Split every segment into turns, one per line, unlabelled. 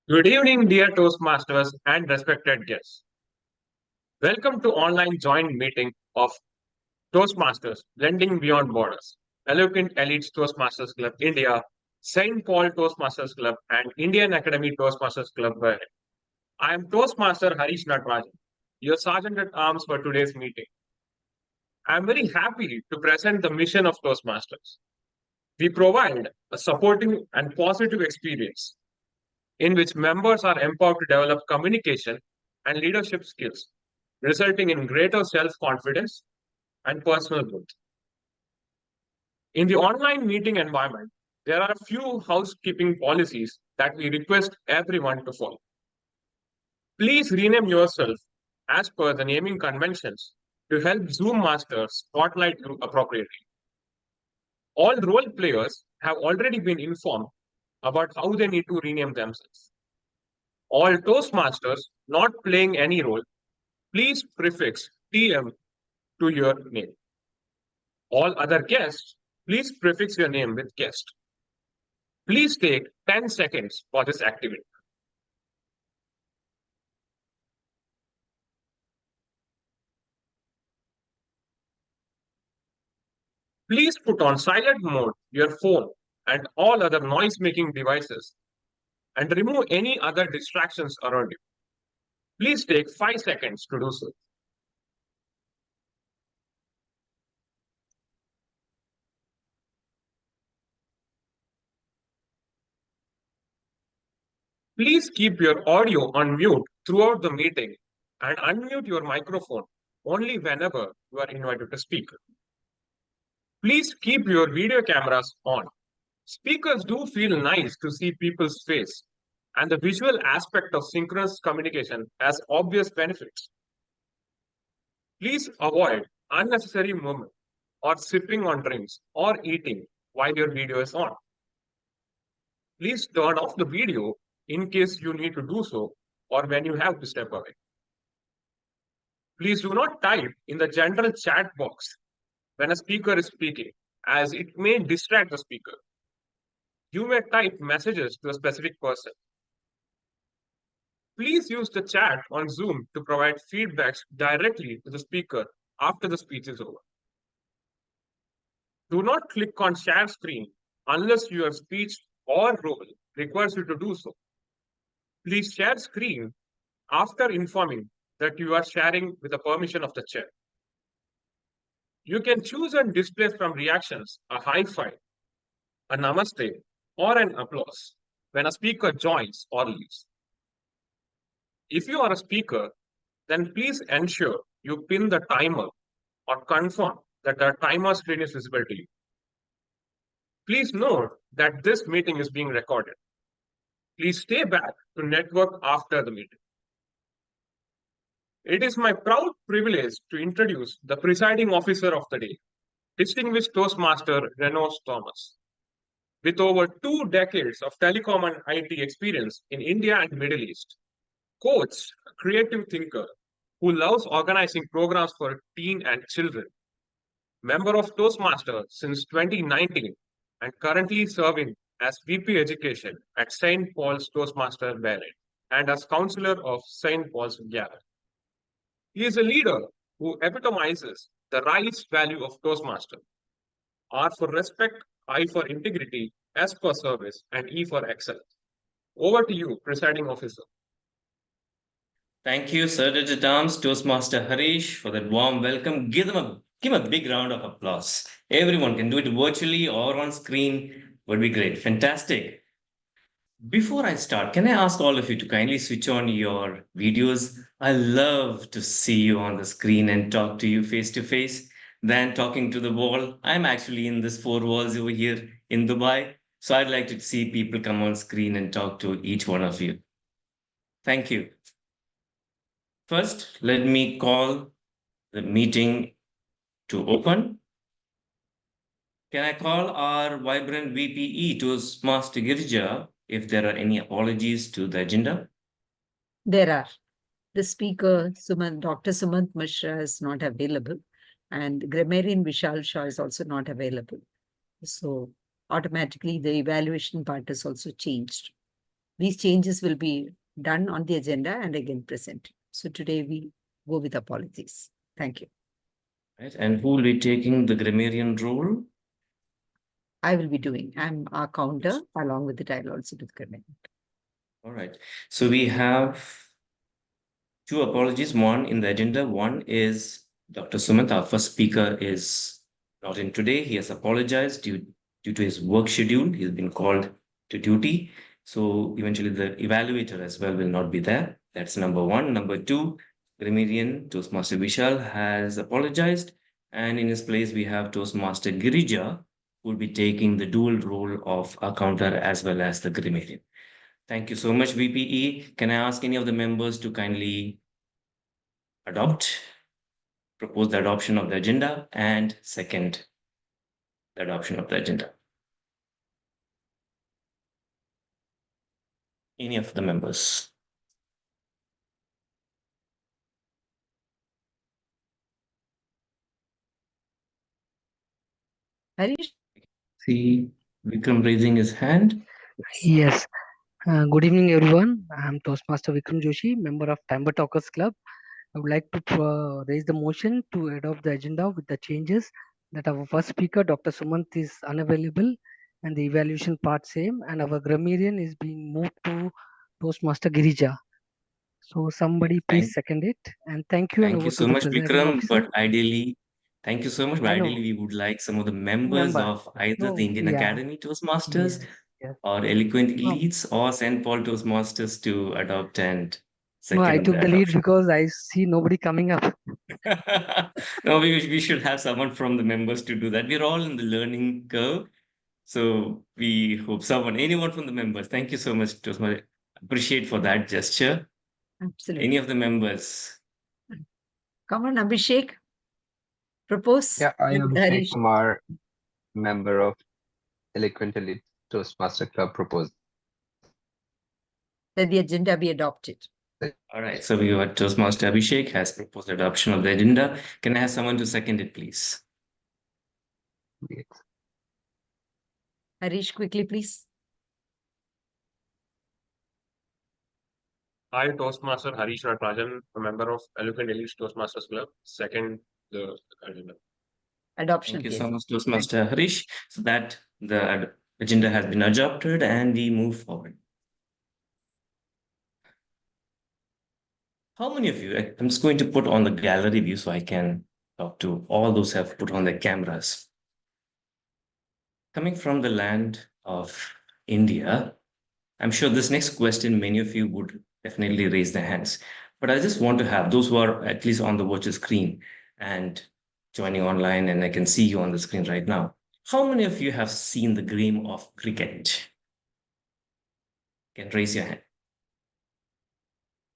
Good evening, dear Toastmasters and respected guests. Welcome to online joint meeting of Toastmasters, Blending Beyond Borders, Eloquent Elites Toastmasters Club India, St. Paul Toastmasters Club, and Indian Academy Toastmasters Club. I am Toastmaster Harish Natarajan, your Sergeant at Arms for today's meeting. I am very happy to present the mission of Toastmasters. We provide a supportive and positive experience in which members are empowered to develop communication and leadership skills, resulting in greater self confidence and personal growth. In the online meeting environment, there are a few housekeeping policies that we request everyone to follow. Please rename yourself as per the naming conventions to help Zoom masters spotlight you appropriately. All role players have already been informed about how they need to rename themselves. All Toastmasters not playing any role, please prefix TM to your name. All other guests, please prefix your name with guest. Please take 10 seconds for this activity. Please put on silent mode your phone and all other noise-making devices and remove any other distractions around you. Please take 5 seconds to do so. Please keep your audio on mute throughout the meeting and unmute your microphone only whenever you are invited to speak. Please keep your video cameras on. Speakers do feel nice to see people's face, and the visual aspect of synchronous communication has obvious benefits. Please avoid unnecessary movement or sipping on drinks or eating while your video is on. Please turn off the video in case you need to do so or when you have to step away. Please do not type in the general chat box when a speaker is speaking, as it may distract the speaker. You may type messages to a specific person. Please use the chat on Zoom to provide feedbacks directly to the speaker after the speech is over. Do not click on share screen unless your speech or role requires you to do so. Please share screen after informing that you are sharing with the permission of the chair. You can choose and display from reactions a high five, a namaste, or an applause when a speaker joins or leaves. If you are a speaker, then please ensure you pin the timer or confirm that the timer screen is visible to you. Please note that this meeting is being recorded. Please stay back to network after the meeting. It is my proud privilege to introduce the presiding officer of the day, Distinguished Toastmaster Renosh Thomas. With over 2 decades of telecom and IT experience in India and Middle East, coach, a creative thinker who loves organizing programs for teen and children, member of Toastmasters since 2019 and currently serving as VP Education at St. Paul's Toastmaster Barrett and as counselor of St. Paul's Garrett. He is a leader who epitomizes the RISE value of Toastmaster: R for respect, I for integrity, S for service, and E for excellence. Over to you, presiding officer.
Thank you, Sergeant at Arms, Toastmaster Harish, for that warm welcome. Give a big round of applause. Everyone can do it virtually or on screen. Would be great. Fantastic. Before I start, can I ask all of you to kindly switch on your videos? I love to see you on the screen and talk to you face to face than talking to the wall. I'm actually in this four walls over here in Dubai. So I'd like to see people come on screen and talk to each one of you. Thank you. First, let me call the meeting to open. Can I call our vibrant VPE Toastmaster Girija if there are any apologies to the agenda?
There are. The speaker, Dr. Sumant Mishra, is not available, and Grammarian Vishal Shah is also not available. So automatically the evaluation part is also changed. These changes will be done on the agenda and again presented. So today we go with apologies. Thank you.
Right. And who will be taking the grammarian role?
I will be doing. I'm our counter along with the title also with Kumar.
All right. So we have two apologies. One in the agenda. One is Dr. Sumant, our first speaker, is not in today. He has apologized due to his work schedule. He's been called to duty. So eventually the evaluator as well will not be there. That's number one. Number two, Grammarian Toastmaster Vishal has apologized. And in his place, we have Toastmaster Girija, who will be taking the dual role of accounter as well as the grammarian. Thank you so much, VPE. Can I ask any of the members to kindly propose the adoption of the agenda, and second, the adoption of the agenda? Any of the members?
Harish?
See Vikram raising his hand.
Yes. Good evening, everyone. I'm Toastmaster Vikram Joshi, member of Timber Talkers Club. I would like to raise the motion to adopt the agenda with the changes that our first speaker, Dr. Sumant, is unavailable and the evaluation part same, and our grammarian is being moved to Toastmaster Girija. So somebody please second it. And thank you, and
Thank you
over to
so
the
much,
presiding
Vikram.
officer.
But ideally, thank you so much. But
I know.
ideally, we would like some of the members
Member.
of either
No,
the Indian
yeah.
Academy Toastmasters
Yes.
or Eloquent
No.
Elites or St. Paul Toastmasters to adopt and
No, I
second
took the lead
adoption.
because I see nobody coming up.
No, we should have someone from the members to do that. We're all in the learning curve. So we hope anyone from the members. Thank you so much, Toastmaster. Appreciate for that gesture.
Absolutely.
Any of the members?
Come on, Abhishek. Propose.
Yeah, I am
with
Abhishek
Harish.
Kumar, member of Eloquent Elite Toastmaster Club proposal.
That the agenda be adopted.
All right. So we got Toastmaster Abhishek has proposed adoption of the agenda. Can I have someone to second it, please?
Yes.
Harish, quickly, please.
I, Toastmaster Harish Natarajan, a member of Eloquent Elite Toastmasters Club, second the agenda.
Adoption.
Thank you
please.
so much, Toastmaster Harish. So that the agenda has been adopted and we move forward. How many of you? I'm just going to put on the gallery view so I can talk to all those who have put on their cameras. Coming from the land of India, I'm sure this next question, many of you would definitely raise their hands. But I just want to have those who are at least on the watcher screen and joining online, and I can see you on the screen right now. How many of you have seen the game of cricket? You can raise your hand.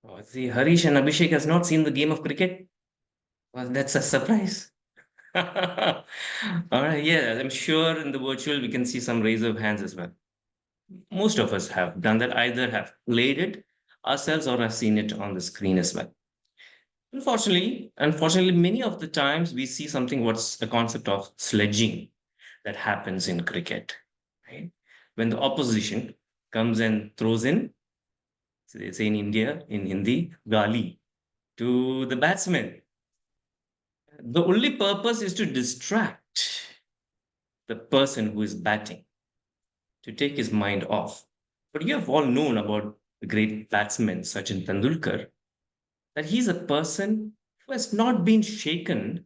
Oh, see, Harish and Abhishek has not seen the game of cricket. Well, that's a surprise. All right, yeah, I'm sure in the virtual we can see some raise of hands as well. Most of us have done that, either have played it ourselves or have seen it on the screen as well. Unfortunately, many of the times we see something what's the concept of sledging that happens in cricket, right? When the opposition comes and throws in, so they say in India, in Hindi, gali to the batsman. The only purpose is to distract the person who is batting, to take his mind off. But you have all known about the great batsman Sachin Tendulkar, that he's a person who has not been shaken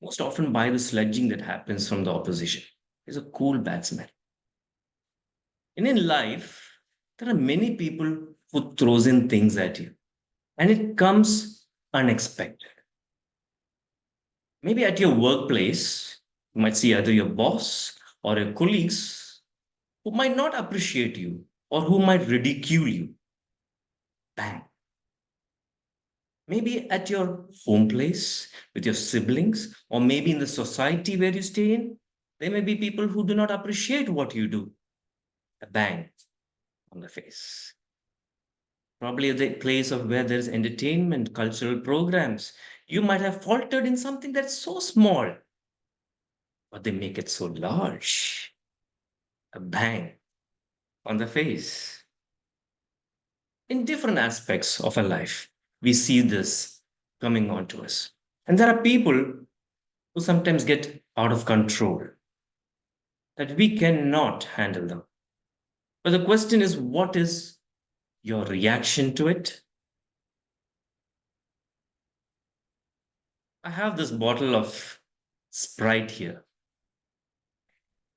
most often by the sledging that happens from the opposition. He's a cool batsman. And in life, there are many people who throws in things at you, and it comes unexpected. Maybe at your workplace, you might see either your boss or your colleagues who might not appreciate you or who might ridicule you. Bang. Maybe at your home place with your siblings, or maybe in the society where you stay in, there may be people who do not appreciate what you do. A bang on the face. Probably the place of where there's entertainment, cultural programs. You might have faltered in something that's so small, but they make it so large. A bang on the face. in different aspects of our life. We see this coming on to us. And there are people who sometimes get out of control, that we cannot handle them. But the question is, what is your reaction to it? I have this bottle of Sprite here.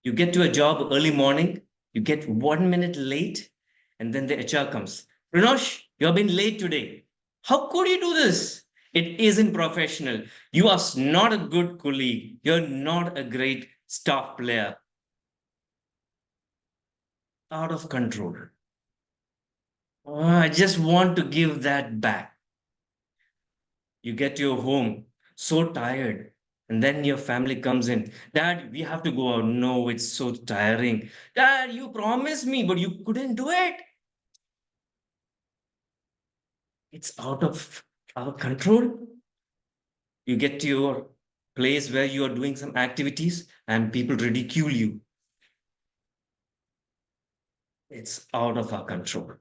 You get to a job early morning, you get 1 minute late, and then the HR comes. Renosh, you have been late today. How could you do this? It isn't professional. You are not a good colleague. You're not a great staff player. Out of control. Oh, I just want to give that back. You get to your home so tired, and then your family comes in. Dad, we have to go out. No, it's so tiring. Dad, you promised me, but you couldn't do it. It's out of our control. You get to your place where you are doing some activities and people ridicule you. It's out of our control.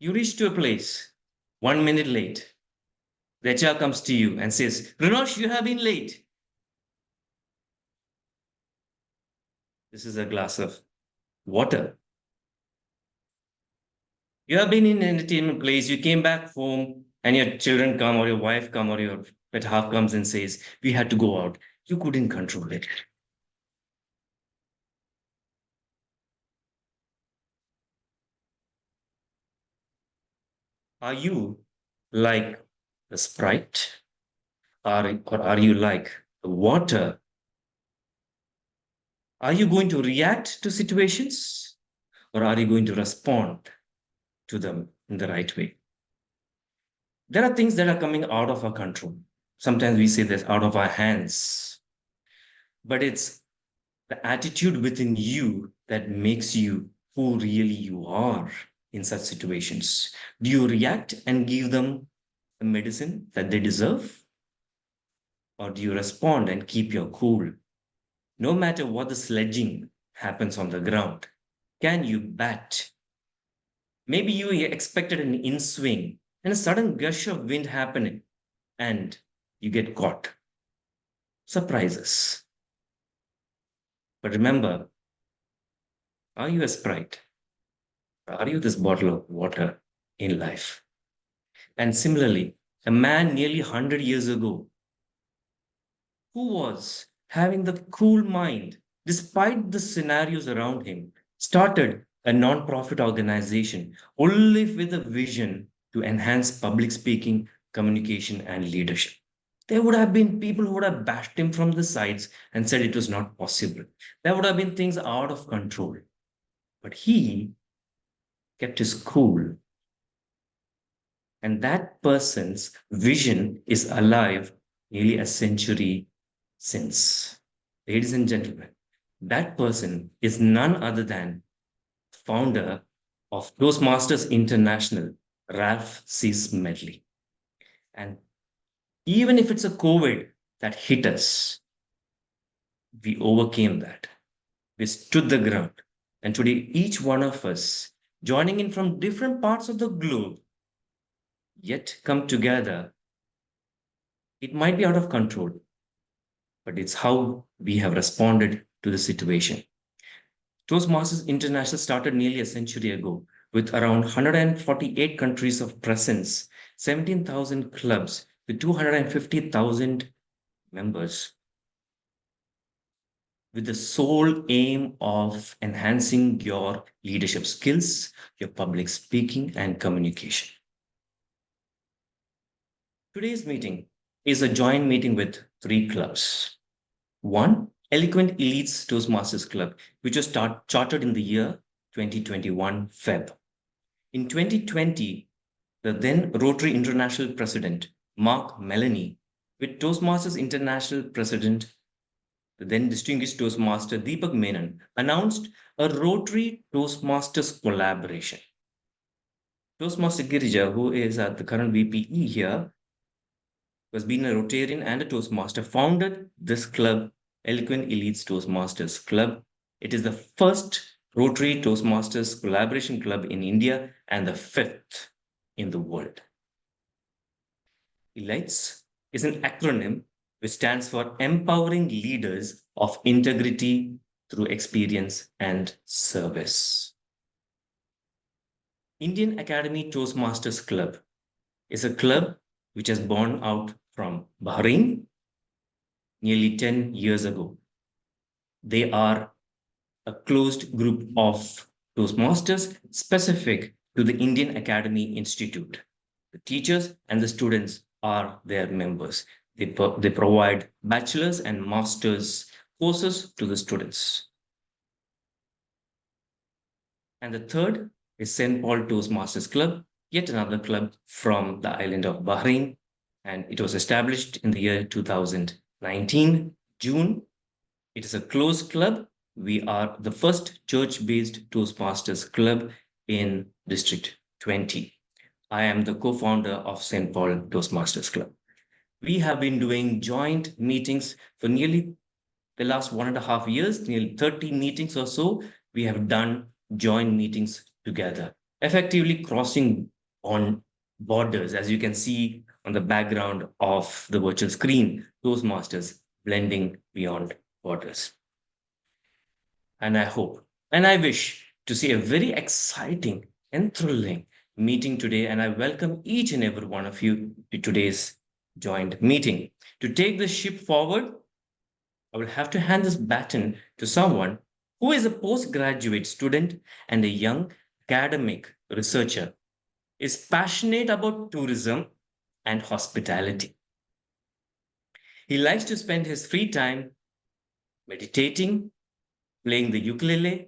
You reach to a place 1 minute late. The HR comes to you and says, Renosh, you have been late. This is a glass of water. You have been in an entertainment place, you came back home, and your children come, or your wife come, or your pet half comes and says, we had to go out. You couldn't control it. Are you like the Sprite? Or are you like the water? Are you going to react to situations? Or are you going to respond to them in the right way? There are things that are coming out of our control. Sometimes we say that's out of our hands. But it's the attitude within you that makes you who really you are in such situations. Do you react and give them the medicine that they deserve? Or do you respond and keep your cool? No matter what the sledging happens on the ground, can you bat? Maybe you expected an in swing and a sudden gush of wind happening, and you get caught. Surprises. But remember, are you a Sprite? Or are you this bottle of water in life? And similarly, a man nearly 100 years ago who was having the cool mind despite the scenarios around him started a non-profit organization only with a vision to enhance public speaking, communication, and leadership. There would have been people who would have bashed him from the sides and said it was not possible. There would have been things out of control. But he kept his cool. And that person's vision is alive nearly a century since. Ladies and gentlemen, that person is none other than founder of Toastmasters International, Ralph C. Smedley. And even if it's a COVID that hit us, we overcame that. We stood the ground. And today, each one of us, joining in from different parts of the globe, yet come together. It might be out of control, but it's how we have responded to the situation. Toastmasters International started nearly a century ago with around 148 countries of presence, 17,000 clubs with 250,000 members, with the sole aim of enhancing your leadership skills, your public speaking, and communication. Today's meeting is a joint meeting with 3 clubs. One, Eloquent Elites Toastmasters Club, which was chartered in the year 2021 Feb. In 2020, the then Rotary International President, Mark Melanie, with Toastmasters International President, the then distinguished Toastmaster Deepak Menon, announced a Rotary Toastmasters collaboration. Toastmaster Girija, who is at the current VPE here, who has been a Rotarian and a Toastmaster, founded this club, Eloquent Elites Toastmasters Club. It is the first Rotary Toastmasters collaboration club in India and the 5th in the world. Elites is an acronym which stands for Empowering Leaders of Integrity through Experience and Service. Indian Academy Toastmasters Club is a club which has born out from Bahrain nearly 10 years ago. They are a closed group of Toastmasters specific to the Indian Academy Institute. The teachers and the students are their members. They provide bachelor's and master's courses to the students. And the third is St. Paul Toastmasters Club, yet another club from the island of Bahrain. And it was established in the year 2019, June. It is a closed club. We are the first church-based Toastmasters club in District 20. I am the co-founder of St. Paul Toastmasters Club. We have been doing joint meetings for nearly the last 1.5 years, nearly 30 meetings or so. We have done joint meetings together, effectively crossing on borders, as you can see on the background of the virtual screen, Toastmasters blending beyond borders. And I hope and I wish to see a very exciting and thrilling meeting today. And I welcome each and every one of you to today's joint meeting. To take the ship forward, I will have to hand this baton to someone who is a postgraduate student and a young academic researcher, is passionate about tourism and hospitality. He likes to spend his free time meditating, playing the ukulele,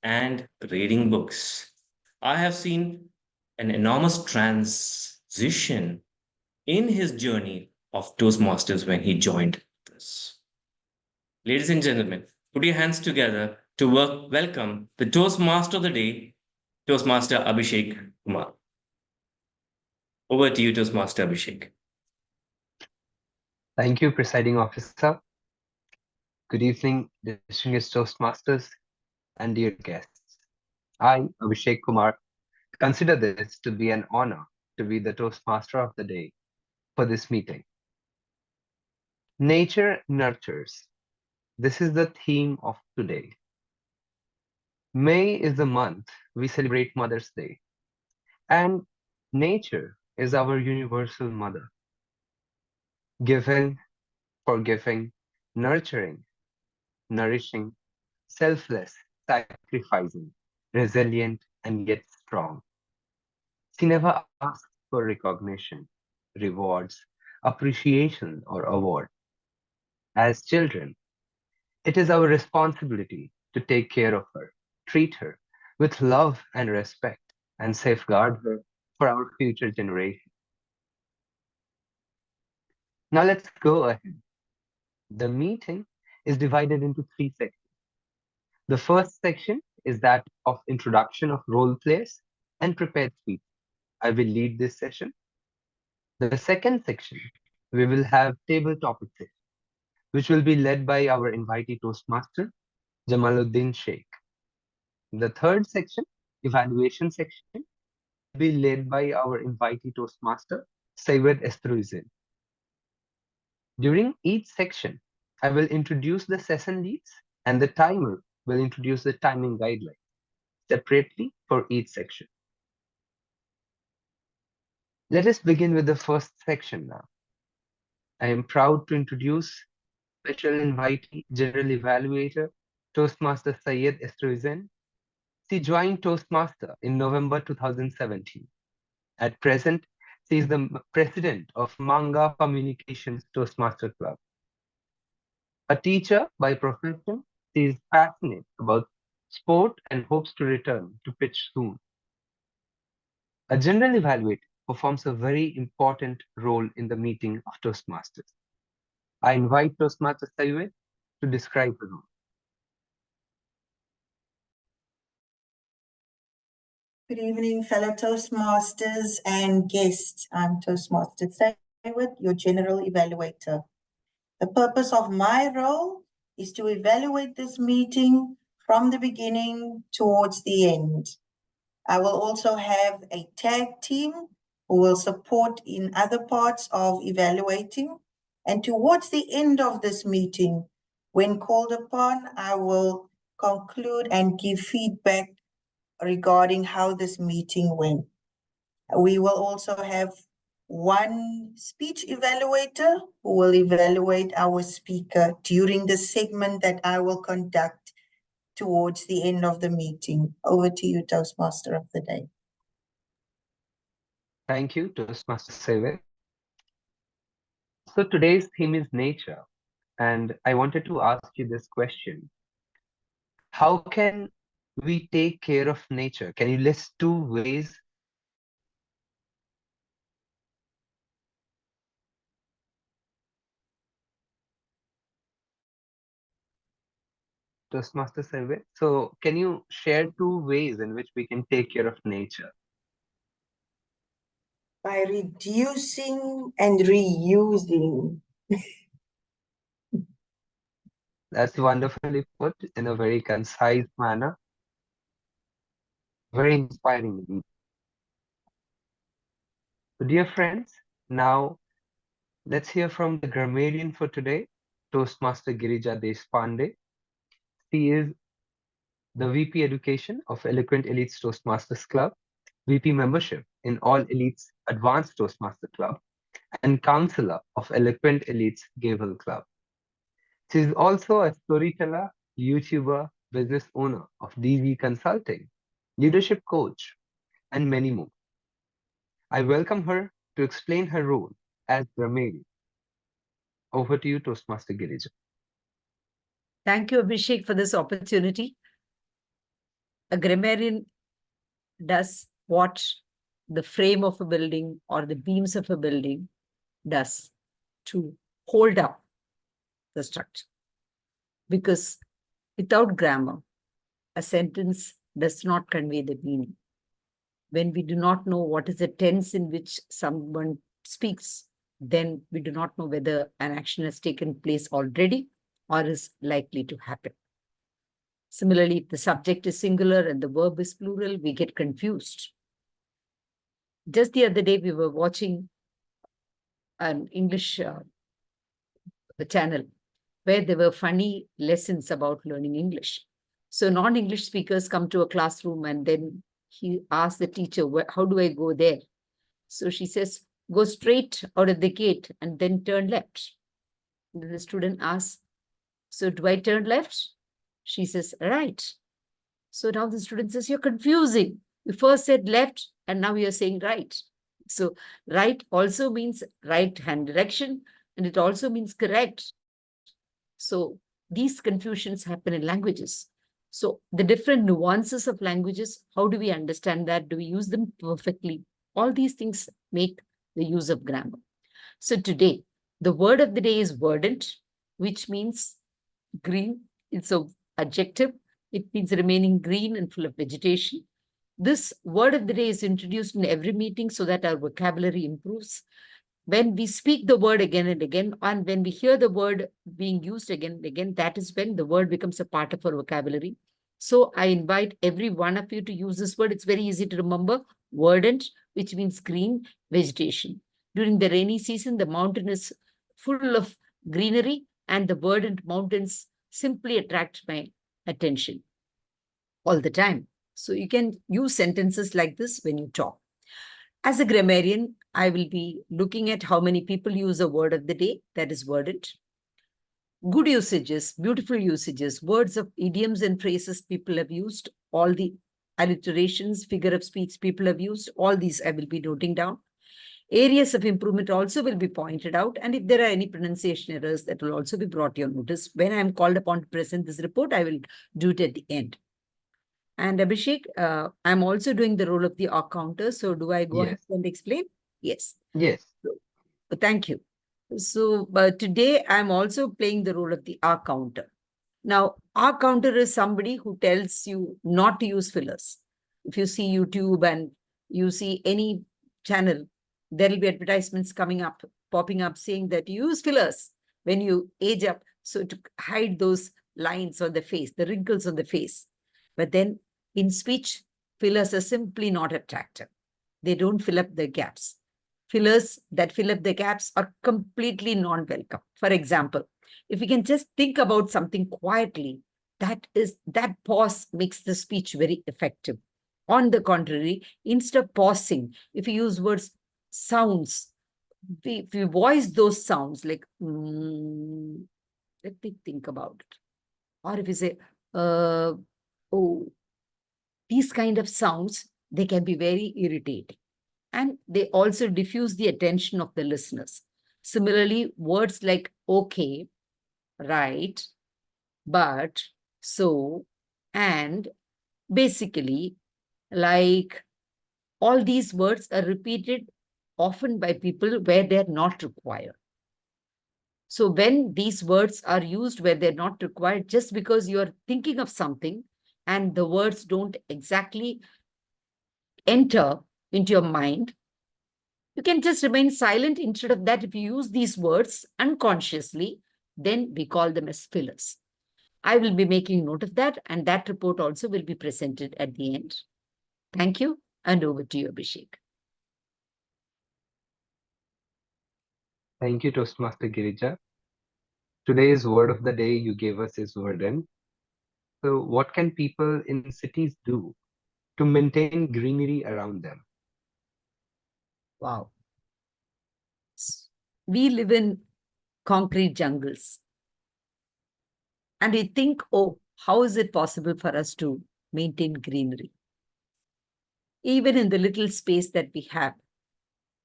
and reading books. I have seen an enormous transition in his journey of Toastmasters when he joined us. Ladies and gentlemen, put your hands together to welcome the Toastmaster of the day, Toastmaster Abhishek Kumar. Over to you, Toastmaster Abhishek.
Thank you, Presiding Officer. Good evening, distinguished Toastmasters and dear guests. I, Abhishek Kumar, consider this to be an honor to be the Toastmaster of the day for this meeting. Nature nurtures. This is the theme of today. May is the month we celebrate Mother's Day, and nature is our universal mother. Giving, forgiving, nurturing, nourishing, selfless, sacrificing, resilient, and yet strong. She never asks for recognition, rewards, appreciation, or award. As children, it is our responsibility to take care of her, treat her with love and respect, and safeguard her for our future generation. Now let's go ahead. The meeting is divided into 3 sections. The first section is that of introduction of role plays and prepared speech. I will lead this session. The second section, we will have table topic session, which will be led by our invitee Toastmaster, Jamaluddin Shaik. The third section, evaluation section, will be led by our invitee Toastmaster, Saywed Esterhuizen. During each section, I will introduce the session leads and the timer will introduce the timing guidelines separately for each section. Let us begin with the first section now. I am proud to introduce special invitee, General Evaluator, Toastmaster Sayyed Esterhuizen. She joined Toastmaster in November 2017. At present, she is the president of Manga Communications Toastmaster Club. A teacher by profession, she is passionate about sport and hopes to return to pitch soon. A general evaluator performs a very important role in the meeting of Toastmasters. I invite Toastmaster Saywed to describe the role.
Good evening, fellow Toastmasters and guests. I'm Toastmaster Saywed. Saywed, your general evaluator. The purpose of my role is to evaluate this meeting from the beginning towards the end. I will also have a tag team who will support in other parts of evaluating. And towards the end of this meeting, when called upon, I will conclude and give feedback regarding how this meeting went. We will also have one speech evaluator who will evaluate our speaker during the segment that I will conduct towards the end of the meeting. Over to you, Toastmaster of the day.
Thank you, Toastmaster Saywed. So today's theme is nature, and I wanted to ask you this question. How can we take care of nature? Can you list 2 ways? Toastmaster Saywed. So can you share 2 ways in which we can take care of nature?
By reducing and reusing.
That's wonderfully put in a very concise manner. Very inspiring indeed. So dear friends, now let's hear from the grammarian for today, Toastmaster Girija Deshpande. She is the VP Education of Eloquent Elites Toastmasters Club, VP membership in All Elites Advanced Toastmaster Club, and counselor of Eloquent Elites Gavel Club. She is also a storyteller, YouTuber, business owner of DV Consulting, leadership coach, and many more. I welcome her to explain her role as grammarian. Over to you, Toastmaster Girija.
Thank you, Abhishek, for this opportunity. A grammarian does what the frame of a building or the beams of a building does to hold up the structure. Because without grammar, a sentence does not convey the meaning. When we do not know what is the tense in which someone speaks, then we do not know whether an action has taken place already or is likely to happen. Similarly, if the subject is singular and the verb is plural, we get confused. Just the other day, we were watching an English channel where there were funny lessons about learning English. So non-English speakers come to a classroom and then he asks the teacher, how do I go there? So she says, go straight out of the gate and then turn left. And then the student asks, so do I turn left? She says, right. So now the student says, you're confusing. You first said left and now you're saying right. So right also means right hand direction and it also means correct. So these confusions happen in languages. So the different nuances of languages, how do we understand that? Do we use them perfectly? All these things make the use of grammar. So today, the word of the day is verdant, which means green. It's an adjective. It means remaining green and full of vegetation. This word of the day is introduced in every meeting so that our vocabulary improves. When we speak the word again and again, and when we hear the word being used again and again, that is when the word becomes a part of our vocabulary. So I invite every one of you to use this word. It's very easy to remember. Verdant, which means green vegetation. During the rainy season, the mountain is full of greenery and the verdant mountains simply attract my attention all the time. So you can use sentences like this when you talk. As a grammarian, I will be looking at how many people use a word of the day, that is verdant. Good usages, beautiful usages, words of idioms and phrases people have used, all the alliterations, figure of speech people have used, all these I will be noting down. Areas of improvement also will be pointed out, and if there are any pronunciation errors, that will also be brought to your notice. When I am called upon to present this report, I will do it at the end. And Abhishek, I'm also doing the role of the R counter. So do I go ahead and explain? Yes.
Yes.
So, thank you. So today I'm also playing the role of the R counter. Now, R counter is somebody who tells you not to use fillers. If you see YouTube and you see any channel, there will be advertisements coming up popping up saying that you use fillers when you age up, so to hide those lines on the face, the wrinkles on the face. But then in speech, fillers are simply not attractive. They don't fill up the gaps. Fillers that fill up the gaps are completely non-welcome. For example, if we can just think about something quietly, that pause makes the speech very effective. On the contrary, instead of pausing, if you use words, sounds, if you voice those sounds like, let me think about it. Or if you say, oh, these kind of sounds, they can be very irritating. And they also diffuse the attention of the listeners. Similarly, words like okay, right, but, so, and, basically, like, all these words are repeated often by people where they're not required. So when these words are used where they're not required, just because you're thinking of something and the words don't exactly enter into your mind, you can just remain silent. Instead of that, if you use these words unconsciously, then we call them as fillers. I will be making note of that, and that report also will be presented at the end. Thank you, and over to you, Abhishek.
Thank you, Toastmaster Girija. Today's word of the day you gave us is verdant. So what can people in cities do to maintain greenery around them?
Wow. We live in concrete jungles. And we think, oh, how is it possible for us to maintain greenery? Even in the little space that we have,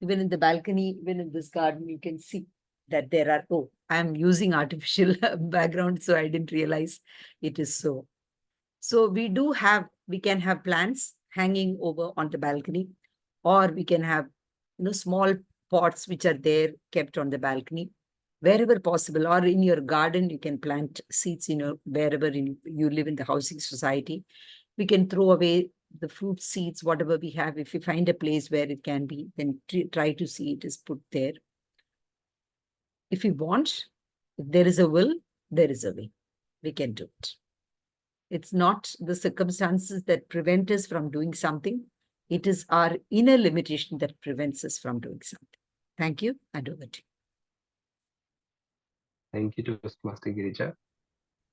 even in the balcony, even in this garden, you can see that there are, oh, I'm using artificial background, so I didn't realize it is so. So we can have plants hanging over on the balcony, or we can have, small pots which are there kept on the balcony. Wherever possible, or in your garden, you can plant seeds, wherever you live in the housing society. We can throw away the fruit seeds, whatever we have. If you find a place where it can be, then try to see it is put there. If you want, if there is a will, there is a way. We can do it. It's not the circumstances that prevent us from doing something. It is our inner limitation that prevents us from doing something. Thank you, and over to you.
Thank you, Toastmaster Girija.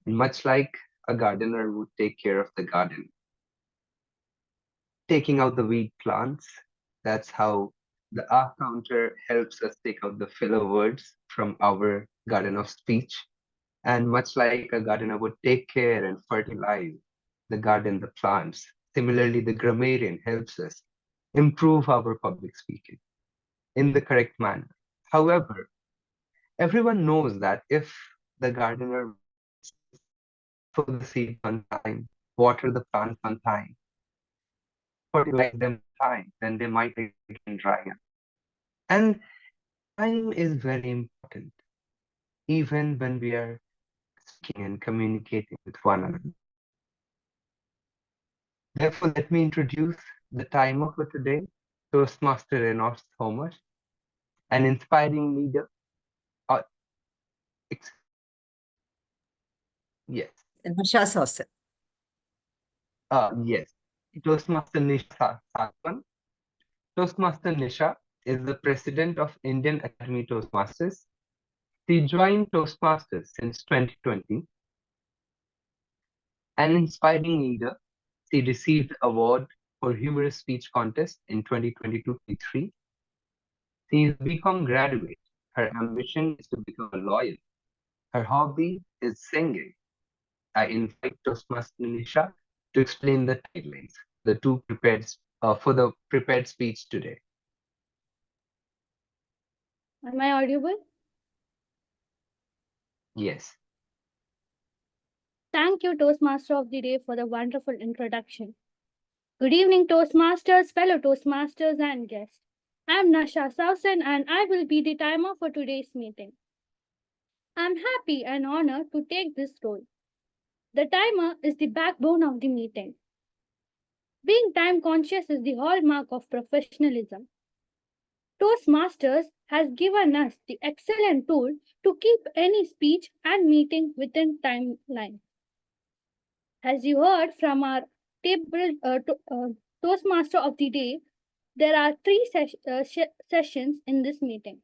Much like a gardener would take care of the garden, taking out the weed plants, that's how the R counter helps us take out the filler words from our garden of speech. And much like a gardener would take care and fertilize the garden, the plants, similarly, the grammarian helps us improve our public speaking in the correct manner. However, everyone knows that if the gardener sow the seeds on time, water the plants on time, fertilize them on time, then they might again dry up. And time is very important, even when we are speaking and communicating with one another. Therefore, let me introduce the timer for today, Toastmaster Renosh Thomas, an inspiring leader. Yes.
Nasha Sawsan.
Yes. Toastmaster Nisha Sawsan. Toastmaster Nisha is the president of Indian Academy Toastmasters. She joined Toastmasters since 2020. An inspiring leader, she received the award for humorous speech contest in 2022-23. She is a BCom graduate. Her ambition is to become a lawyer. Her hobby is singing. I invite Toastmaster Nisha to explain the guidelines, the two prepared for the prepared speech today.
Am I audible?
Yes.
Thank you, Toastmaster of the Day, for the wonderful introduction. Good evening, Toastmasters, fellow Toastmasters, and guests. I'm Nasha Sawsan, and I will be the timer for today's meeting. I'm happy and honored to take this role. The timer is the backbone of the meeting. Being time conscious is the hallmark of professionalism. Toastmasters has given us the excellent tool to keep any speech and meeting within timeline. As you heard from our Toastmaster of the day, there are three sessions in this meeting.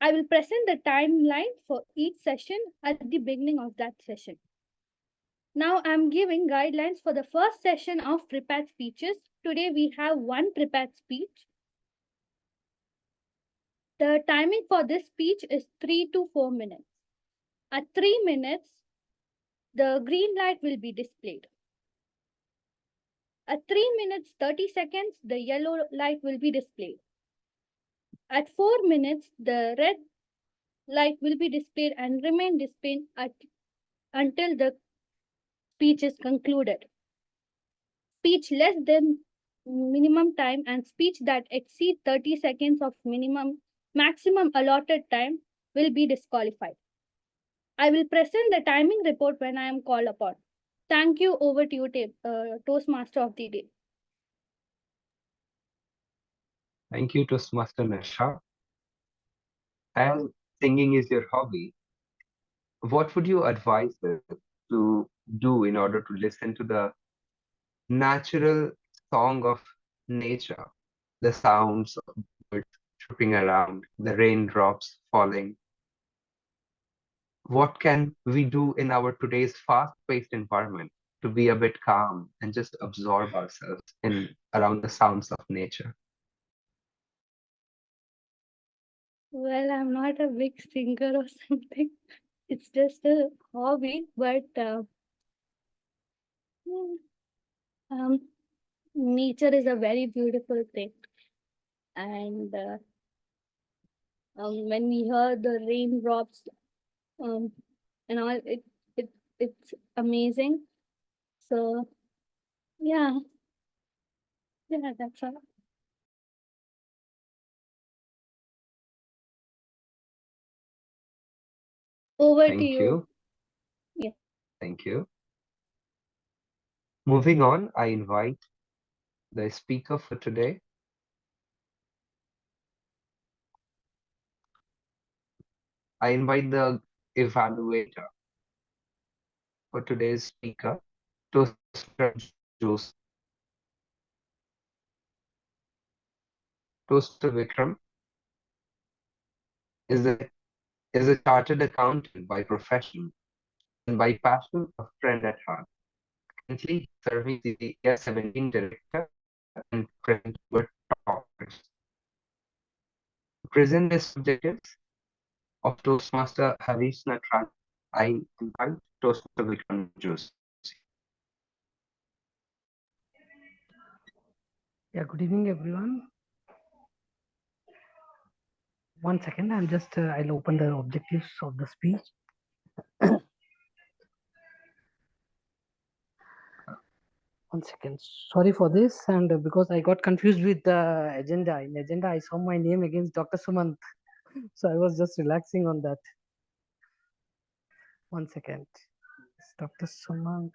I will present the timeline for each session at the beginning of that session. Now I'm giving guidelines for the first session of prepared speeches. Today we have one prepared speech. The timing for this speech is 3 to 4 minutes. At 3 minutes, the green light will be displayed. At 3 minutes 30 seconds, the yellow light will be displayed. At 4 minutes, the red light will be displayed and remain displayed until the speech is concluded. Speech less than minimum time and speech that exceed 30 seconds of maximum allotted time will be disqualified. I will present the timing report when I am called upon. Thank you. Over to you, Toastmaster of the day.
Thank you, Toastmaster Nasha. As singing is your hobby, what would you advise us to do in order to listen to the natural song of nature, the sounds of birds tripping around, the raindrops falling? What can we do in our today's fast-paced environment to be a bit calm and just absorb ourselves in around the sounds of nature?
Well, I'm not a big singer or something. It's just a hobby, but nature is a very beautiful thing. And when we hear the raindrops, and all, it's amazing. So, yeah, that's all. Over to
Thank
you.
you.
Yeah.
Thank you. Moving on, I invite the speaker for today. I invite the evaluator for today's speaker, Toastmaster Joshi. Toastmaster Vikram is a chartered accountant by profession and by passion a friend at heart. Currently serving the Year 17 director and present with topics. To present the objectives of Toastmaster Harish Natarajan, I invite Toastmaster Vikram Joshi.
Yeah, good evening, everyone. One second, I'll open the objectives of the speech. One second. Sorry for this, and because I got confused with the agenda. In agenda, I saw my name against Dr. Sumant, so I was just relaxing on that. One second. It's Dr. Sumant.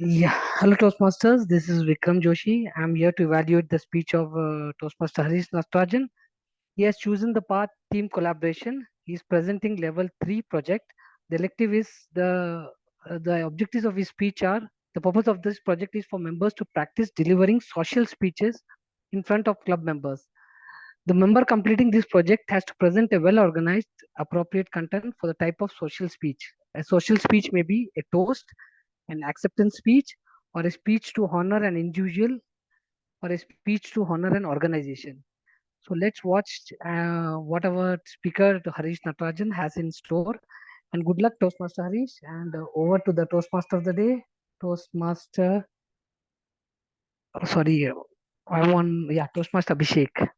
Yeah, hello Toastmasters. This is Vikram Joshi. I'm here to evaluate the speech of Toastmaster Harish Natarajan. He has chosen the path team collaboration. He is presenting level 3 project. The elective is the objectives of his speech are: the purpose of this project is for members to practice delivering social speeches in front of club members. The member completing this project has to present a well-organized, appropriate content for the type of social speech. A social speech may be a toast, an acceptance speech, or a speech to honor an individual, or a speech to honor an organization. So let's watch what our speaker Harish Natarajan has in store. And good luck, Toastmaster Harish. And over to the Toastmaster of the day, Toastmaster. Toastmaster Abhishek.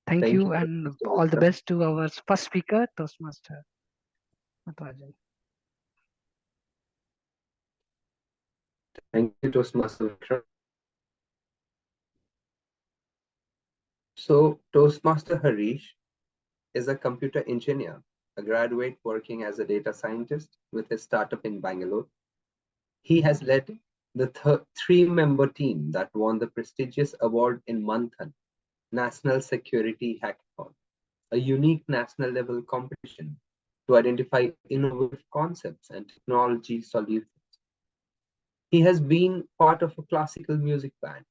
Thank you, and all the best to our first speaker, Toastmaster Natarajan.
Thank you, Toastmaster Vikram. So, Toastmaster Harish is a computer engineer, a graduate working as a data scientist with his startup in Bangalore. He has led the three-member team that won the prestigious award in Manthan, National Security Hackathon, a unique national-level competition to identify innovative concepts and technology solutions. He has been part of a classical music band.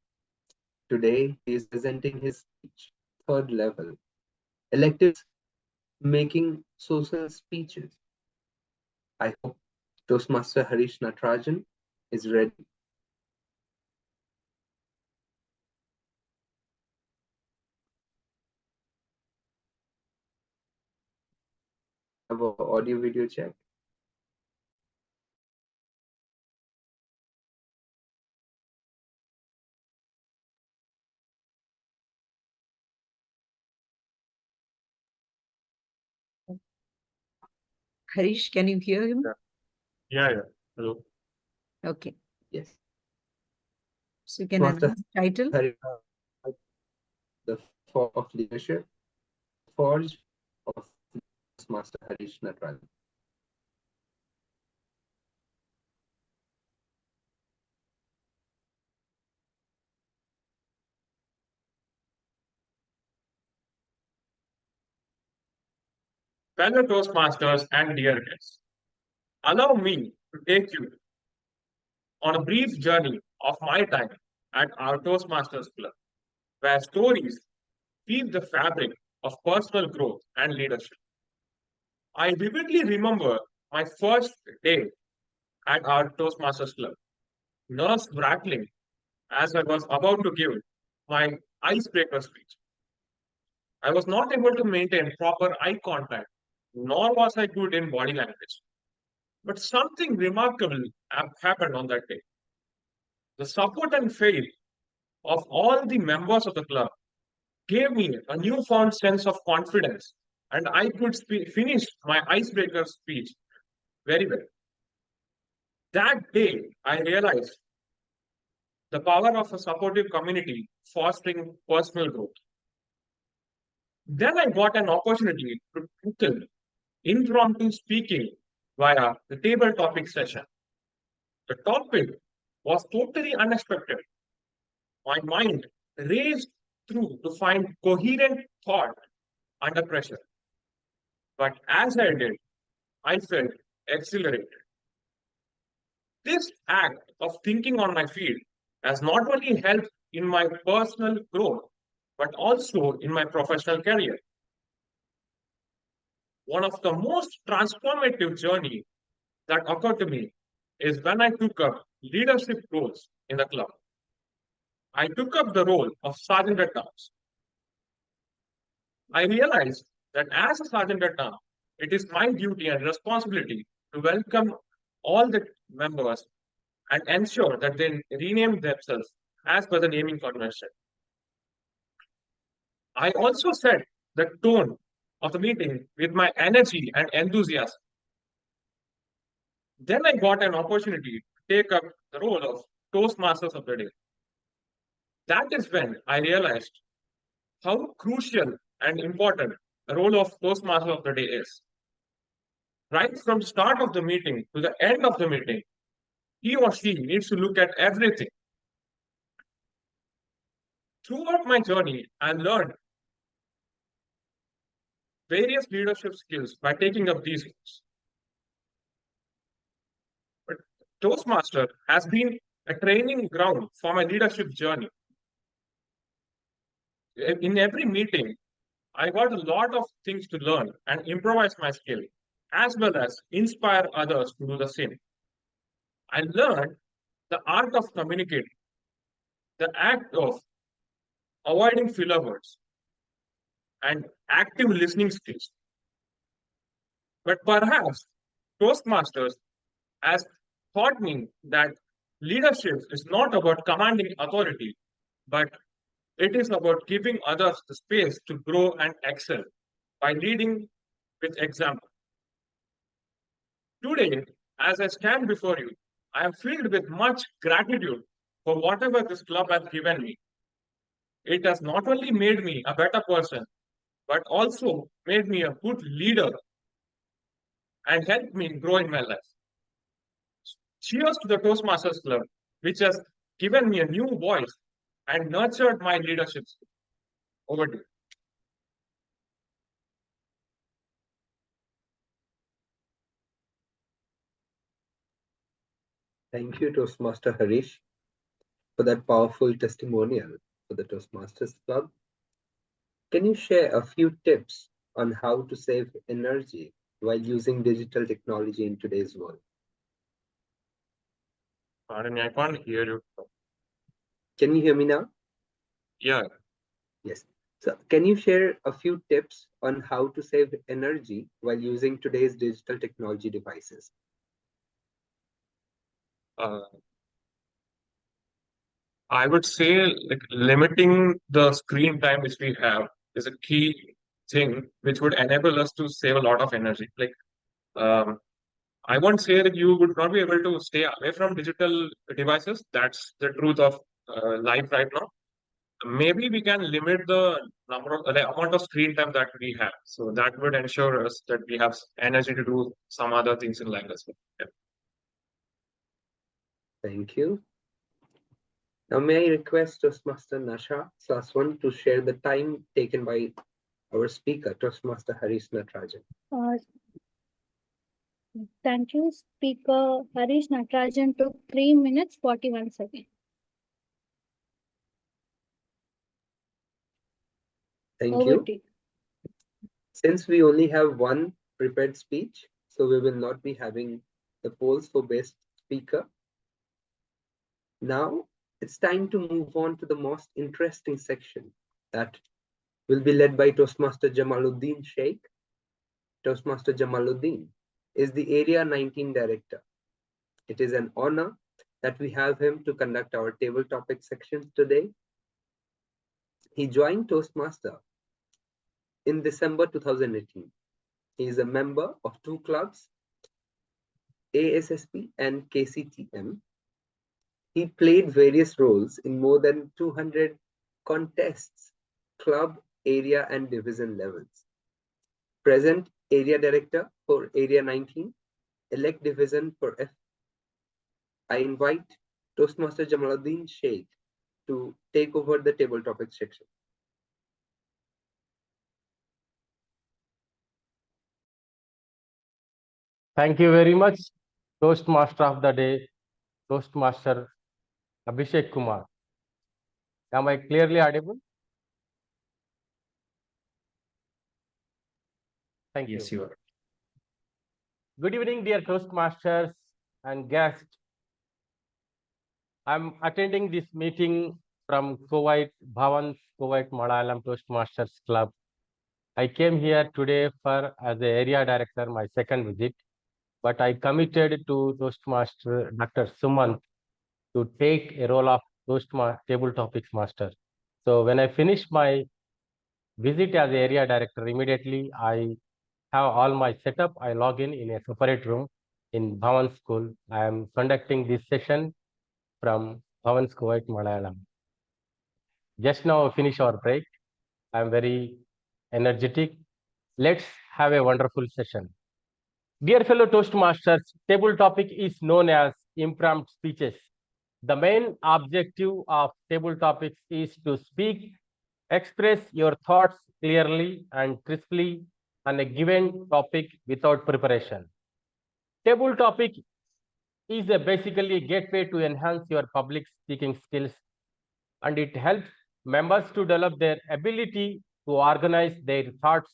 Today, he is presenting his speech, third level, electives making social speeches. I hope Toastmaster Harish Natarajan is ready. Have an audio video check.
Harish, can you hear him?
Yeah. Hello.
Okay.
Yes.
So you can
Master
announce title.
Harish, the Forge of Leadership, Forge of Master Harish Natarajan.
Fellow Toastmasters and dear guests, allow me to take you on a brief journey of my time at our Toastmasters Club, where stories weave the fabric of personal growth and leadership. I vividly remember my first day at our Toastmasters Club, nerves rattling as I was about to give my icebreaker speech. I was not able to maintain proper eye contact, nor was I good in body language. But something remarkable happened on that day. The support and faith of all the members of the club gave me a newfound sense of confidence, and I could finish my icebreaker speech very well. That day, I realized the power of a supportive community fostering personal growth. Then I got an opportunity to tackle impromptu speaking via the table topic session. The topic was totally unexpected. My mind raced through to find coherent thought under pressure. But as I did, I felt exhilarated. This act of thinking on my feet has not only helped in my personal growth, but also in my professional career. One of the most transformative journey that occurred to me is when I took up leadership roles in the club. I took up the role of Sergeant at Arms. I realized that as a Sergeant at Arms, it is my duty and responsibility to welcome all the members and ensure that they rename themselves as per the naming convention. I also set the tone of the meeting with my energy and enthusiasm. Then I got an opportunity to take up the role of Toastmasters of the day. That is when I realized how crucial and important the role of Toastmaster of the day is. Right from the start of the meeting to the end of the meeting, he or she needs to look at everything. Throughout my journey, I learned various leadership skills by taking up these roles. But Toastmaster has been a training ground for my leadership journey. In every meeting, I got a lot of things to learn and improvise my skill, as well as inspire others to do the same. I learned the art of communicating, the act of avoiding filler words, and active listening skills. But perhaps Toastmasters has taught me that leadership is not about commanding authority, but it is about giving others the space to grow and excel by leading with example. Today, as I stand before you, I am filled with much gratitude for whatever this club has given me. It has not only made me a better person, but also made me a good leader and helped me grow in my life. Cheers to the Toastmasters Club, which has given me a new voice and nurtured my leadership. Over to you.
Thank you, Toastmaster Harish, for that powerful testimonial for the Toastmasters Club. Can you share a few tips on how to save energy while using digital technology in today's world?
Pardon me, I can't hear you.
Can you hear me now?
Yeah.
Yes. So can you share a few tips on how to save energy while using today's digital technology devices?
I would say like limiting the screen time which we have is a key thing which would enable us to save a lot of energy. Like I won't say that you would not be able to stay away from digital devices. That's the truth of life right now. Maybe we can limit the the amount of screen time that we have. So that would ensure us that we have energy to do some other things in life as well. Yeah.
Thank you. Now, may I request Toastmaster Nasha Sawsan to share the time taken by our speaker, Toastmaster Harish Natarajan.
Thank you. Speaker Harish Natarajan took 3 minutes 41 seconds.
Thank
Over
you.
to you.
Since we only have one prepared speech, so we will not be having the polls for best speaker. Now it's time to move on to the most interesting section that will be led by Toastmaster Jamaluddin Shaik. Toastmaster Jamaluddin is the Area 19 Director. It is an honor that we have him to conduct our table topic sections today. He joined Toastmaster in December 2018. He is a member of two clubs, ASSP and KCTM. He played various roles in more than 200 contests, club, area, and division levels. Present Area Director for Area 19, Elect Division for F. I invite Toastmaster Jamaluddin Shaik to take over the table topic section.
Thank you very much, Toastmaster of the Day, Toastmaster Abhishek Kumar. Am I clearly audible? Thank you.
Yes, you are.
Good evening, dear Toastmasters and guests. I'm attending this meeting from Kuwait, Bhavan's Kuwait Malayalam Toastmasters Club. I came here today as the area director, my second visit, but I committed to Toastmaster Dr. Sumant to take a role of table topics master. So when I finish my visit as area director, immediately I have all my setup. I log in a separate room in Bhavan School. I am conducting this session from Bhavan Kuwait Malayalam. Just now finish our break. I am very energetic. Let's have a wonderful session. Dear fellow Toastmasters, table topic is known as impromptu speeches. The main objective of table topics is to express your thoughts clearly and crisply on a given topic without preparation. Table topic is basically a gateway to enhance your public speaking skills, and it helps members to develop their ability to organize their thoughts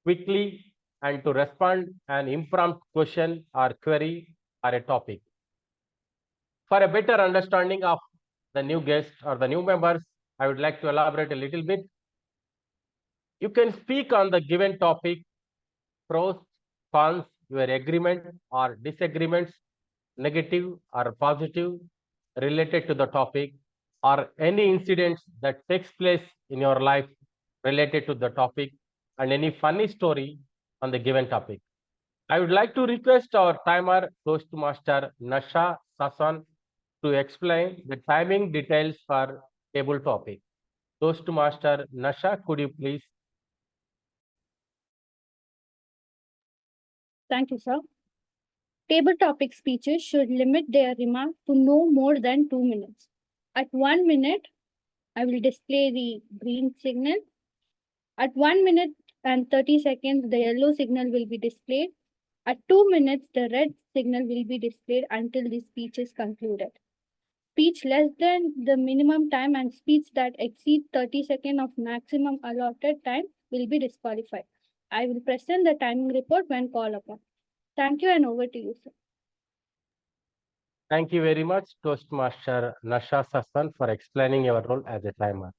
quickly and to respond an impromptu question or query or a topic. For a better understanding of the new guests or the new members, I would like to elaborate a little bit. You can speak on the given topic, pros, cons, your agreement or disagreements, negative or positive, related to the topic, or any incidents that takes place in your life related to the topic, and any funny story on the given topic. I would like to request our timer, Toastmaster Nasha Sawsan, to explain the timing details for table topic. Toastmaster Nasha, could you please?
Thank you, sir. Table topic speeches should limit their remark to no more than 2 minutes. At 1 minute, I will display the green signal. At 1 minute and 30 seconds, the yellow signal will be displayed. At 2 minutes, the red signal will be displayed until the speech is concluded. Speech less than the minimum time and speech that exceed 30 seconds of maximum allotted time will be disqualified. I will present the timing report when called upon. Thank you and over to you, sir.
Thank you very much, Toastmaster Nasha Sawsan, for explaining your role as a timer.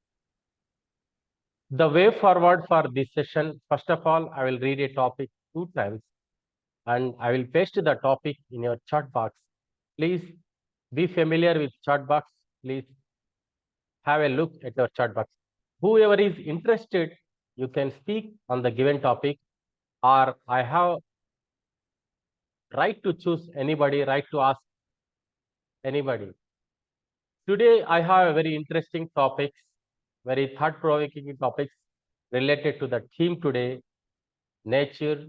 The way forward for this session, first of all, I will read a topic 2 times and I will paste the topic in your chat box. Please be familiar with chat box. Please have a look at your chat box. Whoever is interested, you can speak on the given topic, or I have right to choose anybody, right to ask anybody. Today, I have a very interesting topics, very thought-provoking topics related to the theme today, nature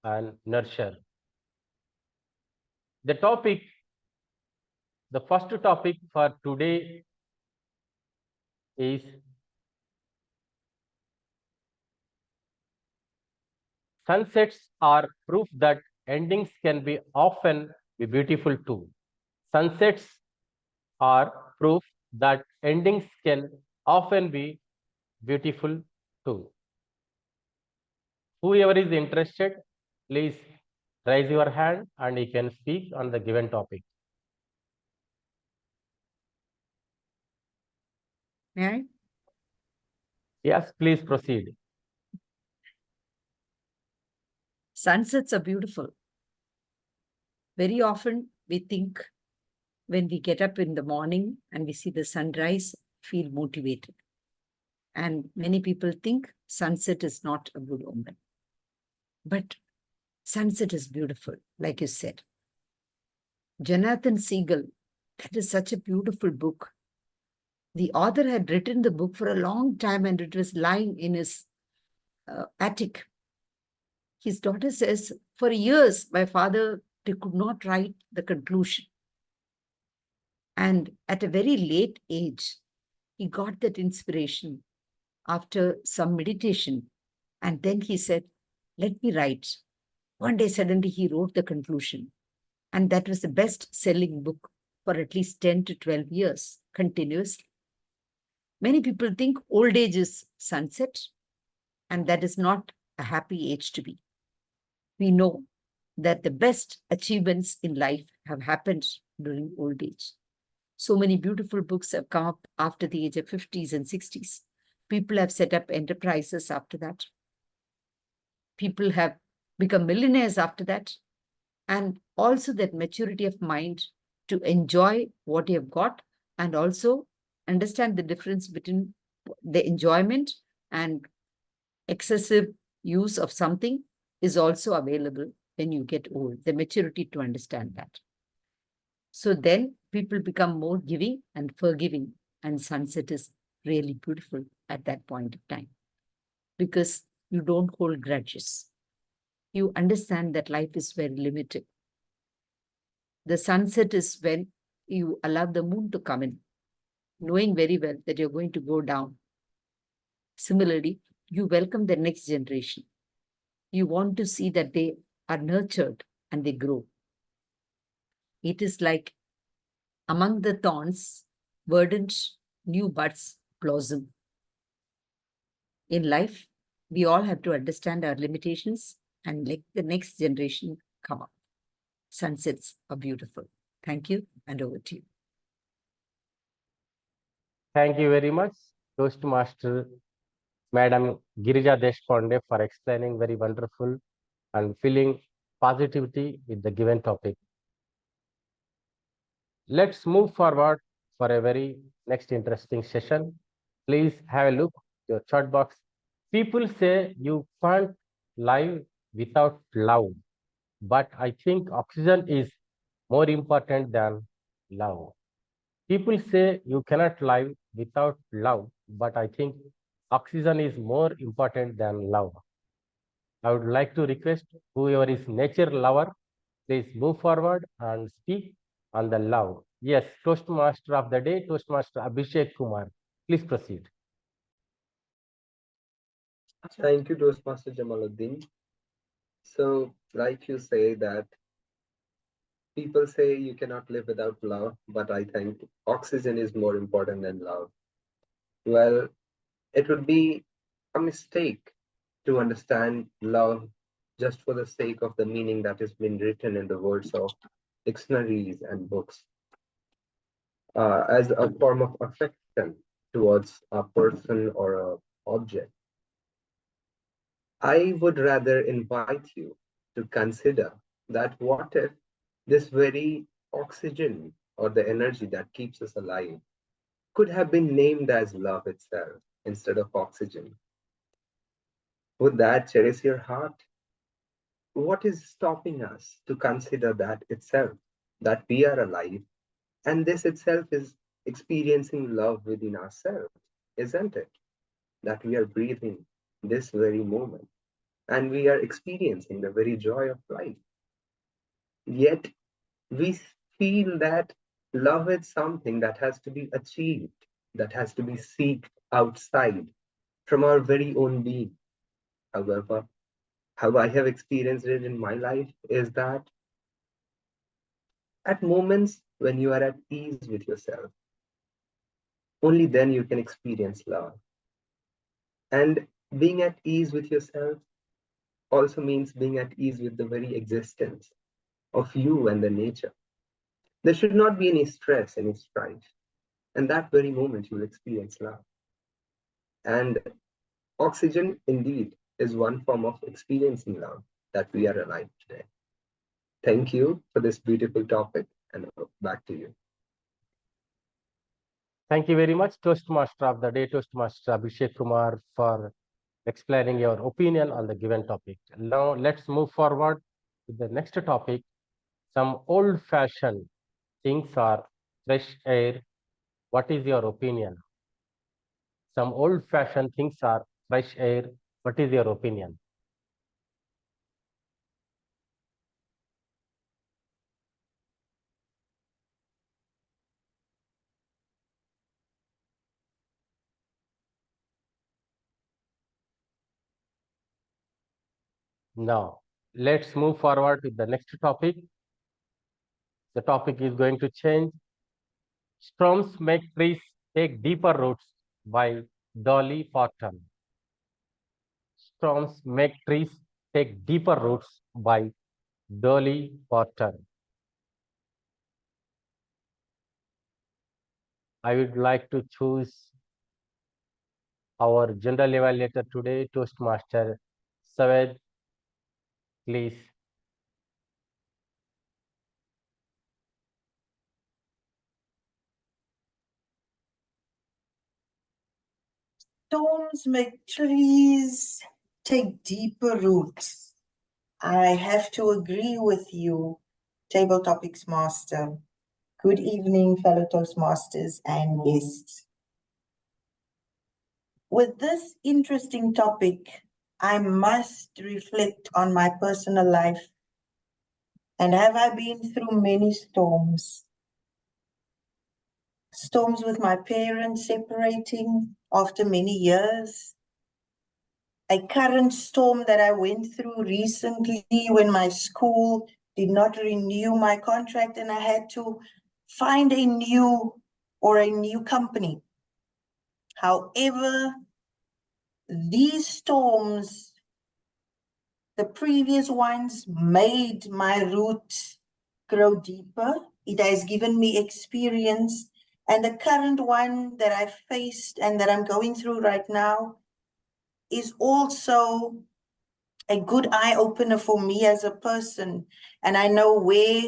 and nurture. The first topic for today is sunsets are proof that endings can be often be beautiful too. Sunsets are proof that endings can often be beautiful too. Whoever is interested, please raise your hand and you can speak on the given topic.
May I?
Yes, please proceed.
Sunsets are beautiful. Very often we think when we get up in the morning and we see the sunrise, feel motivated. And many people think sunset is not a good omen. But sunset is beautiful, like you said. Jonathan Siegel, that is such a beautiful book. The author had written the book for a long time and it was lying in his attic. His daughter says, for years, my father could not write the conclusion. And at a very late age, he got that inspiration after some meditation. And then he said, let me write. One day, suddenly, he wrote the conclusion. And that was the best-selling book for at least 10 to 12 years, continuously. Many people think old age is sunset, and that is not a happy age to be. We know that the best achievements in life have happened during old age. So many beautiful books have come up after the age of 50s and 60s. People have set up enterprises after that. People have become millionaires after that. And also that maturity of mind to enjoy what you have got and also understand the difference between the enjoyment and excessive use of something is also available when you get old, the maturity to understand that. So then people become more giving and forgiving, and sunset is really beautiful at that point of time because you don't hold grudges. You understand that life is very limited. The sunset is when you allow the moon to come in, knowing very well that you're going to go down. Similarly, you welcome the next generation. You want to see that they are nurtured and they grow. It is like among the thorns, verdant new buds blossom. In life, we all have to understand our limitations and let the next generation come up. Sunsets are beautiful. Thank you, and over to you.
Thank you very much, Toastmaster Madam Girija Deshpande, for explaining very wonderful and feeling positivity with the given topic. Let's move forward for a very next interesting session. Please have a look at your chat box. People say you can't live without love, but I think oxygen is more important than love. People say you cannot live without love, but I think oxygen is more important than love. I would like to request whoever is nature lover, please move forward and speak on the love. Yes, Toastmaster of the day, Toastmaster Abhishek Kumar. Please proceed.
Thank you, Toastmaster Jamaluddin. So, like you say that people say you cannot live without love, but I think oxygen is more important than love. Well, it would be a mistake to understand love just for the sake of the meaning that has been written in the words of dictionaries and books, as a form of affection towards a person or a object. I would rather invite you to consider that what if this very oxygen or the energy that keeps us alive could have been named as love itself instead of oxygen? Would that cherish your heart? What is stopping us to consider that itself, that we are alive, and this itself is experiencing love within ourselves, isn't it? That we are breathing this very moment and we are experiencing the very joy of life. Yet we feel that love is something that has to be achieved, that has to be sought outside from our very own being. However, how I have experienced it in my life is that at moments when you are at ease with yourself, only then you can experience love. And being at ease with yourself also means being at ease with the very existence of you and the nature. There should not be any stress, any strife. And that very moment you will experience love. And oxygen indeed is one form of experiencing love that we are alive today. Thank you for this beautiful topic, and back to you.
Thank you very much, Toastmaster of the day, Toastmaster Abhishek Kumar, for explaining your opinion on the given topic. Now, let's move forward to the next topic. Some old-fashioned things are fresh air. What is your opinion? Some old-fashioned things are fresh air. What is your opinion? Now, let's move forward to the next topic. The topic is going to change. Storms make trees take deeper roots by Dolly Parton. Storms make trees take deeper roots by Dolly Parton. I would like to choose our general evaluator today, Toastmaster Saywed. Please.
Storms make trees take deeper roots. I have to agree with you, Table Topics Master. Good evening, fellow Toastmasters and guests. With this interesting topic, I must reflect on my personal life. And have I been through many storms? Storms with my parents separating after many years. A current storm that I went through recently when my school did not renew my contract and I had to find a new company. However, these storms, the previous ones, made my roots grow deeper. It has given me experience. And the current one that I faced and that I'm going through right now is also a good eye-opener for me as a person. And I know where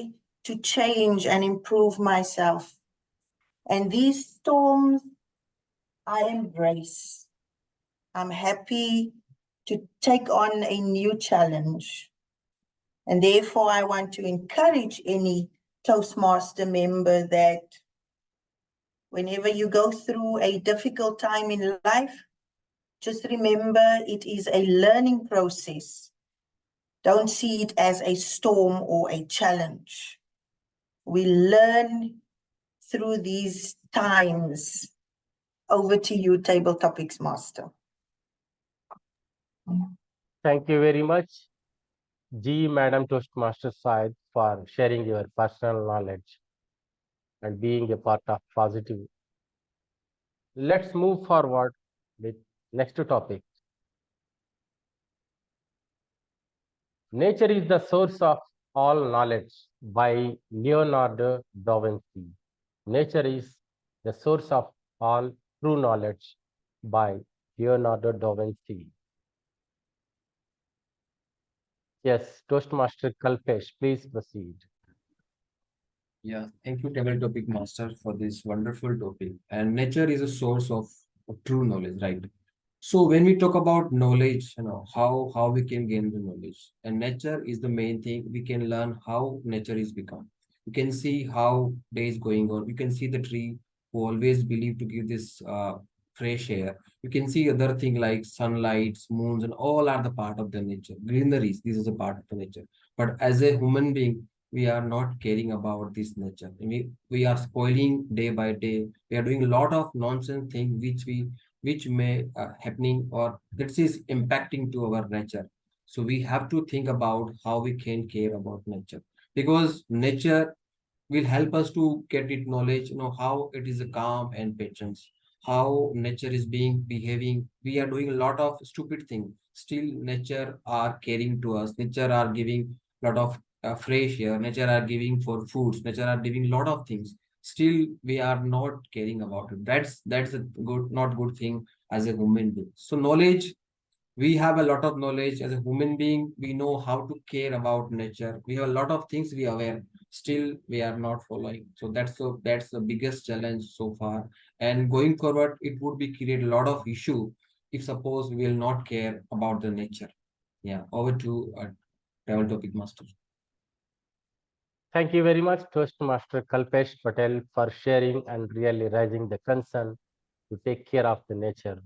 to change and improve myself. And these storms, I embrace. I'm happy to take on a new challenge. And therefore, I want to encourage any Toastmaster member that whenever you go through a difficult time in life, just remember it is a learning process. Don't see it as a storm or a challenge. We learn through these times. Over to you, Table Topics Master.
Thank you very much, Madam Toastmaster Said, for sharing your personal knowledge and being a part of positive. Let's move forward with next topic. Nature is the source of all knowledge by Leonardo da Vinci. Nature is the source of all true knowledge by Leonardo da Vinci. Yes, Toastmaster Kalpesh, please proceed.
Yeah, thank you, Table Topic Master, for this wonderful topic. And nature is a source of true knowledge, right? So when we talk about knowledge, how we can gain the knowledge, and nature is the main thing. We can learn how nature is become. You can see how day is going on. You can see the tree who always believe to give this fresh air. You can see other thing like sunlights, moons, and all are the part of the nature. Greeneries, this is a part of the nature. But as a human being, we are not caring about this nature. We are spoiling day by day. We are doing a lot of nonsense things which may happening or that is impacting to our nature. So we have to think about how we can care about nature, because nature will help us to get it knowledge, how it is a calm and patience, how nature is being behaving. We are doing a lot of stupid things, still nature are caring to us. Nature are giving a lot of fresh air. Nature are giving for foods. Nature are giving a lot of things, still we are not caring about it. That's a good, not good thing as a human being. So knowledge, we have a lot of knowledge as a human being. We know how to care about nature. We have a lot of things we are aware, still we are not following. So that's the biggest challenge so far. And going forward, it would be create a lot of issue if suppose we will not care about the nature. Yeah, over to Travel Topic Master.
Thank you very much, Toastmaster Kalpesh Patel, for sharing and really raising the concern to take care of the nature.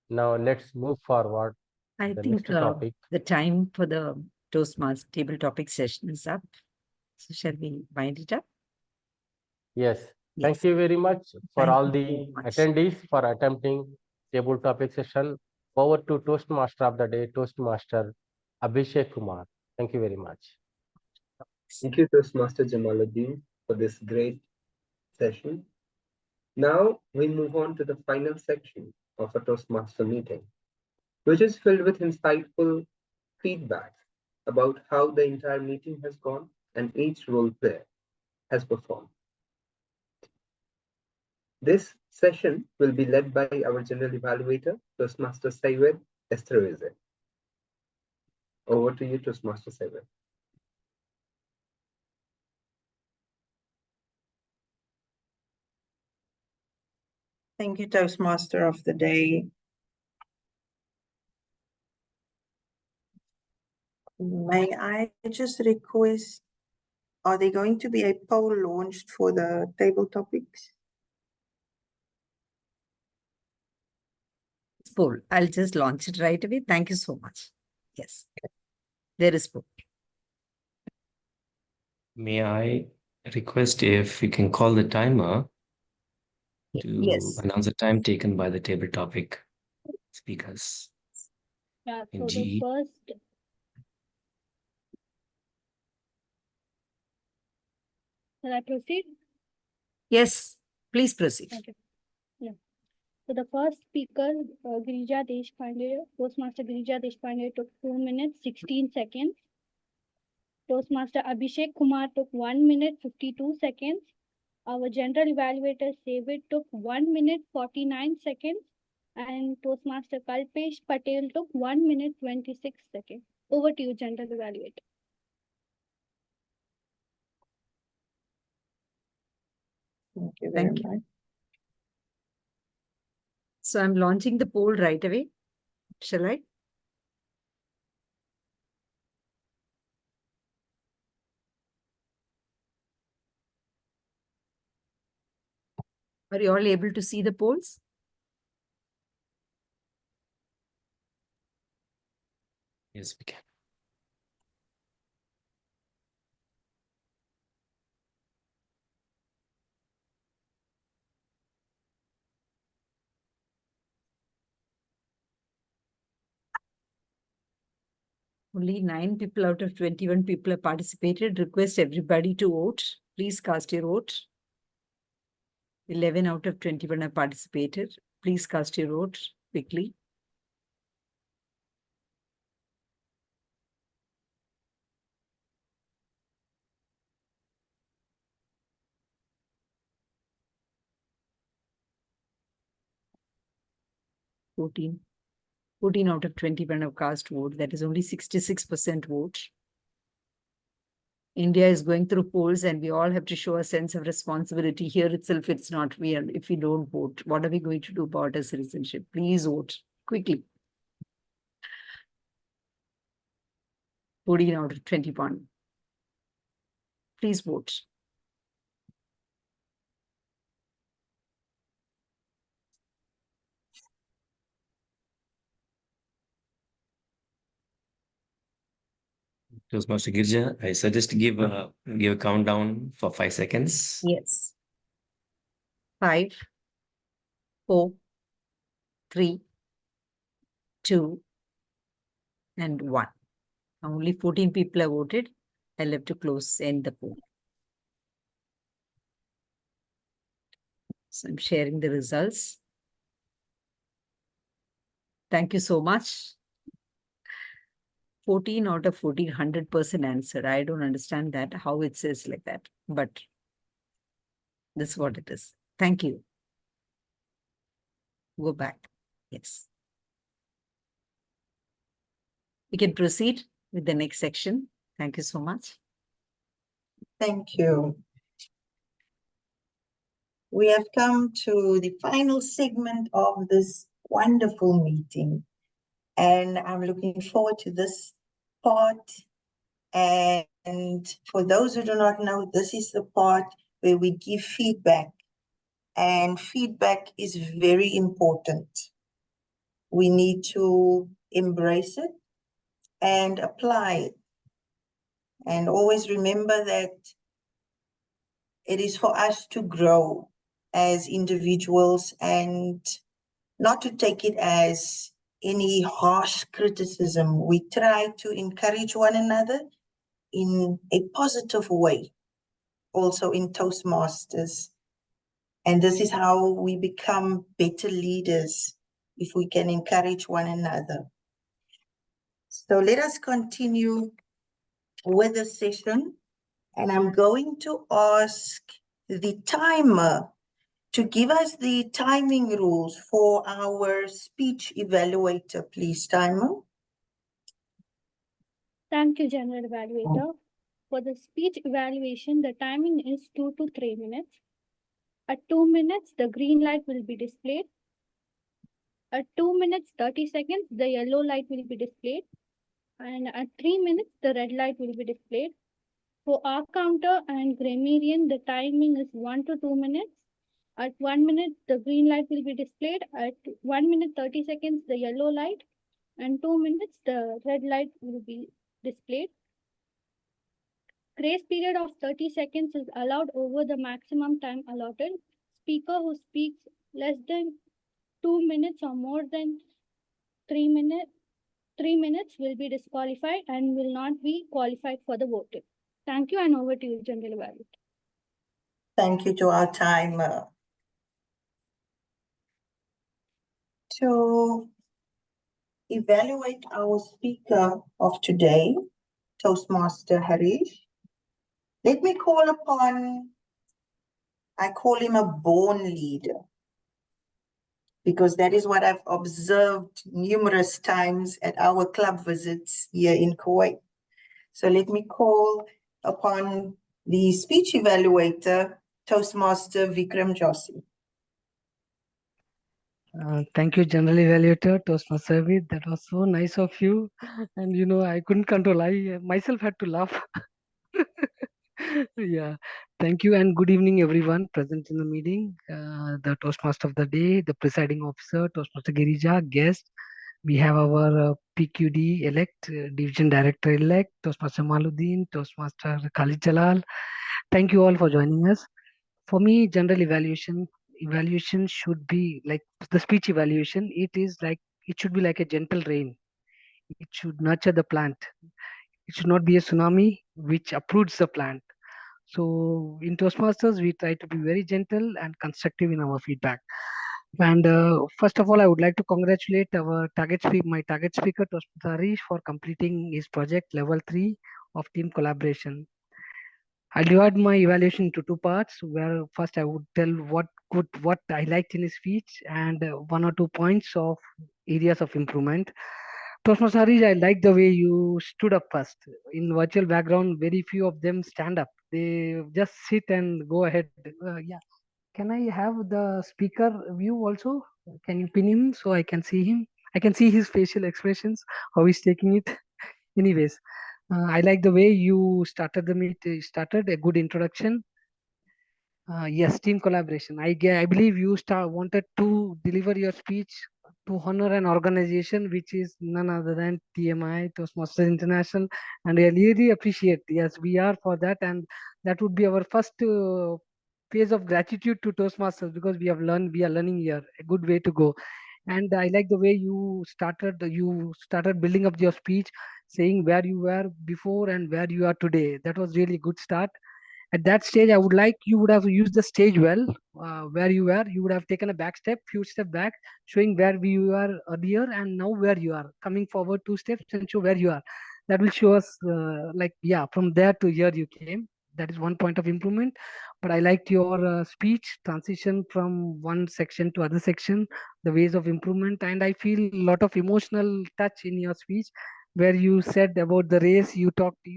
Now let's move forward.
I
The
think
next topic.
the time for the Toastmaster table topic session is up. So shall we wind it up?
Yes.
Yes.
Thank you very much for
Thank
all
you
the
very much.
attendees for attempting table topic session. Over to Toastmaster of the day, Toastmaster Abhishek Kumar. Thank you very much.
Thank you, Toastmaster Jamaluddin, for this great session. Now we move on to the final section of a Toastmaster meeting, which is filled with insightful feedback about how the entire meeting has gone and each role player has performed. This session will be led by our General Evaluator, Toastmaster Saywed, Esterhuizen. Over to you, Toastmaster Saywed.
Thank you, Toastmaster of the day. May I just request, are there going to be a poll launched for the table topics?
Poll. I'll just launch it right away. Thank you so much. Yes. There is poll.
May I request if you can call the timer to
Yes.
announce the time taken by the table topic speakers?
Yeah,
In
so the
GE.
first, shall I proceed?
Yes. Please proceed.
Okay. Yeah. So the first speaker, Girija Deshpande, Toastmaster Girija Deshpande took 2 minutes, 16 seconds. Toastmaster Abhishek Kumar took 1 minute, 52 seconds. Our general evaluator Saywed took 1 minute, 49 seconds. And Toastmaster Kalpesh Patel took 1 minute, 26 seconds. Over to you, general evaluator.
Thank you very
Thank you.
much.
So I'm launching the poll right away. Shall I? Are you all able to see the polls?
Yes, we can.
Only 9 people out of 21 people have participated. Request everybody to vote. Please cast your vote. 11 out of 21 have participated. Please cast your vote quickly. Fourteen out of 21 have cast vote. That is only 66% vote. India is going through polls and we all have to show a sense of responsibility. Here itself, it's not real. If we don't vote, what are we going to do about our citizenship? Please vote quickly. 14 out of 21. Please vote.
Toastmaster Girija, I suggest give a countdown for 5 seconds.
Yes. 5, 4, 3, 2, and 1. Only 14 people have voted. I'll have to end the poll. So I'm sharing the results. Thank you so much. 14 out of 14, 100% answer. I don't understand that, how it says like that, but this is what it is. Thank you. Go back. Yes. We can proceed with the next section. Thank you so much.
Thank you. We have come to the final segment of this wonderful meeting, and I'm looking forward to this part. And for those who do not know, this is the part where we give feedback, and feedback is very important. We need to embrace it and apply it. And always remember that it is for us to grow as individuals and not to take it as any harsh criticism. We try to encourage one another in a positive way, also in Toastmasters. And this is how we become better leaders, if we can encourage one another. So let us continue with the session. And I'm going to ask the timer to give us the timing rules for our speech evaluator, please, timer.
Thank you, General Evaluator. For the speech evaluation, the timing is 2 to 3 minutes. At 2 minutes, the green light will be displayed. At 2 minutes, 30 seconds, the yellow light will be displayed. And at 3 minutes, the red light will be displayed. For our counter and Grammarian, the timing is 1 to 2 minutes. At 1 minute, the green light will be displayed. At 1 minute, 30 seconds, the yellow light. And 2 minutes, the red light will be displayed. Grace period of 30 seconds is allowed over the maximum time allotted. Speaker who speaks less than 2 minutes or more than 3 minutes will be disqualified and will not be qualified for the voting. Thank you, and over to you, General Evaluator.
Thank you to our timer. To evaluate our speaker of today, Toastmaster Harish, let me call upon, I call him a born leader, because that is what I've observed numerous times at our club visits here in Kuwait. So let me call upon the speech evaluator, Toastmaster Vikram Joshi.
Thank you, General Evaluator, Toastmaster Saywed. That was so nice of you. And I couldn't control. I myself had to laugh. Yeah, thank you, and good evening, everyone present in the meeting. The Toastmaster of the day, the presiding officer, Toastmaster Girija, guest. We have our PQD elect, Division Director elect, Toastmaster Jamaluddin, Toastmaster Khalid Jalal. Thank you all for joining us. For me, general evaluation should be like the speech evaluation. It should be like a gentle rain. It should nurture the plant. It should not be a tsunami which uproots the plant. So in Toastmasters, we try to be very gentle and constructive in our feedback. And first of all, I would like to congratulate my target speaker, Toastmaster Harish, for completing his project level 3 of team collaboration. I'll divide my evaluation into two parts, where first I would tell what I liked in his speech and one or 2 points of areas of improvement. Toastmaster Harish, I like the way you stood up first. In virtual background, very few of them stand up. They just sit and go ahead. Yeah. Can I have the speaker view also? Can you pin him so I can see him? I can see his facial expressions, how he's taking it. Anyways, I like the way you started started a good introduction. Yes, team collaboration. I believe you wanted to deliver your speech to honor an organization which is none other than TMI, Toastmasters International, and I really appreciate. Yes, we are for that, and that would be our first phase of gratitude to Toastmasters, because we are learning here. A good way to go. And I like the way you started building up your speech, saying where you were before and where you are today. That was really a good start. At that stage, I would like you would have used the stage well. Where you were, you would have taken a few step back, showing where we were earlier and now where you are. Coming forward 2 steps and show where you are. That will show us from there to here you came. That is one point of improvement. But I liked your speech transition from one section to other section, the ways of improvement, and I feel a lot of emotional touch in your speech, where you said about the race. You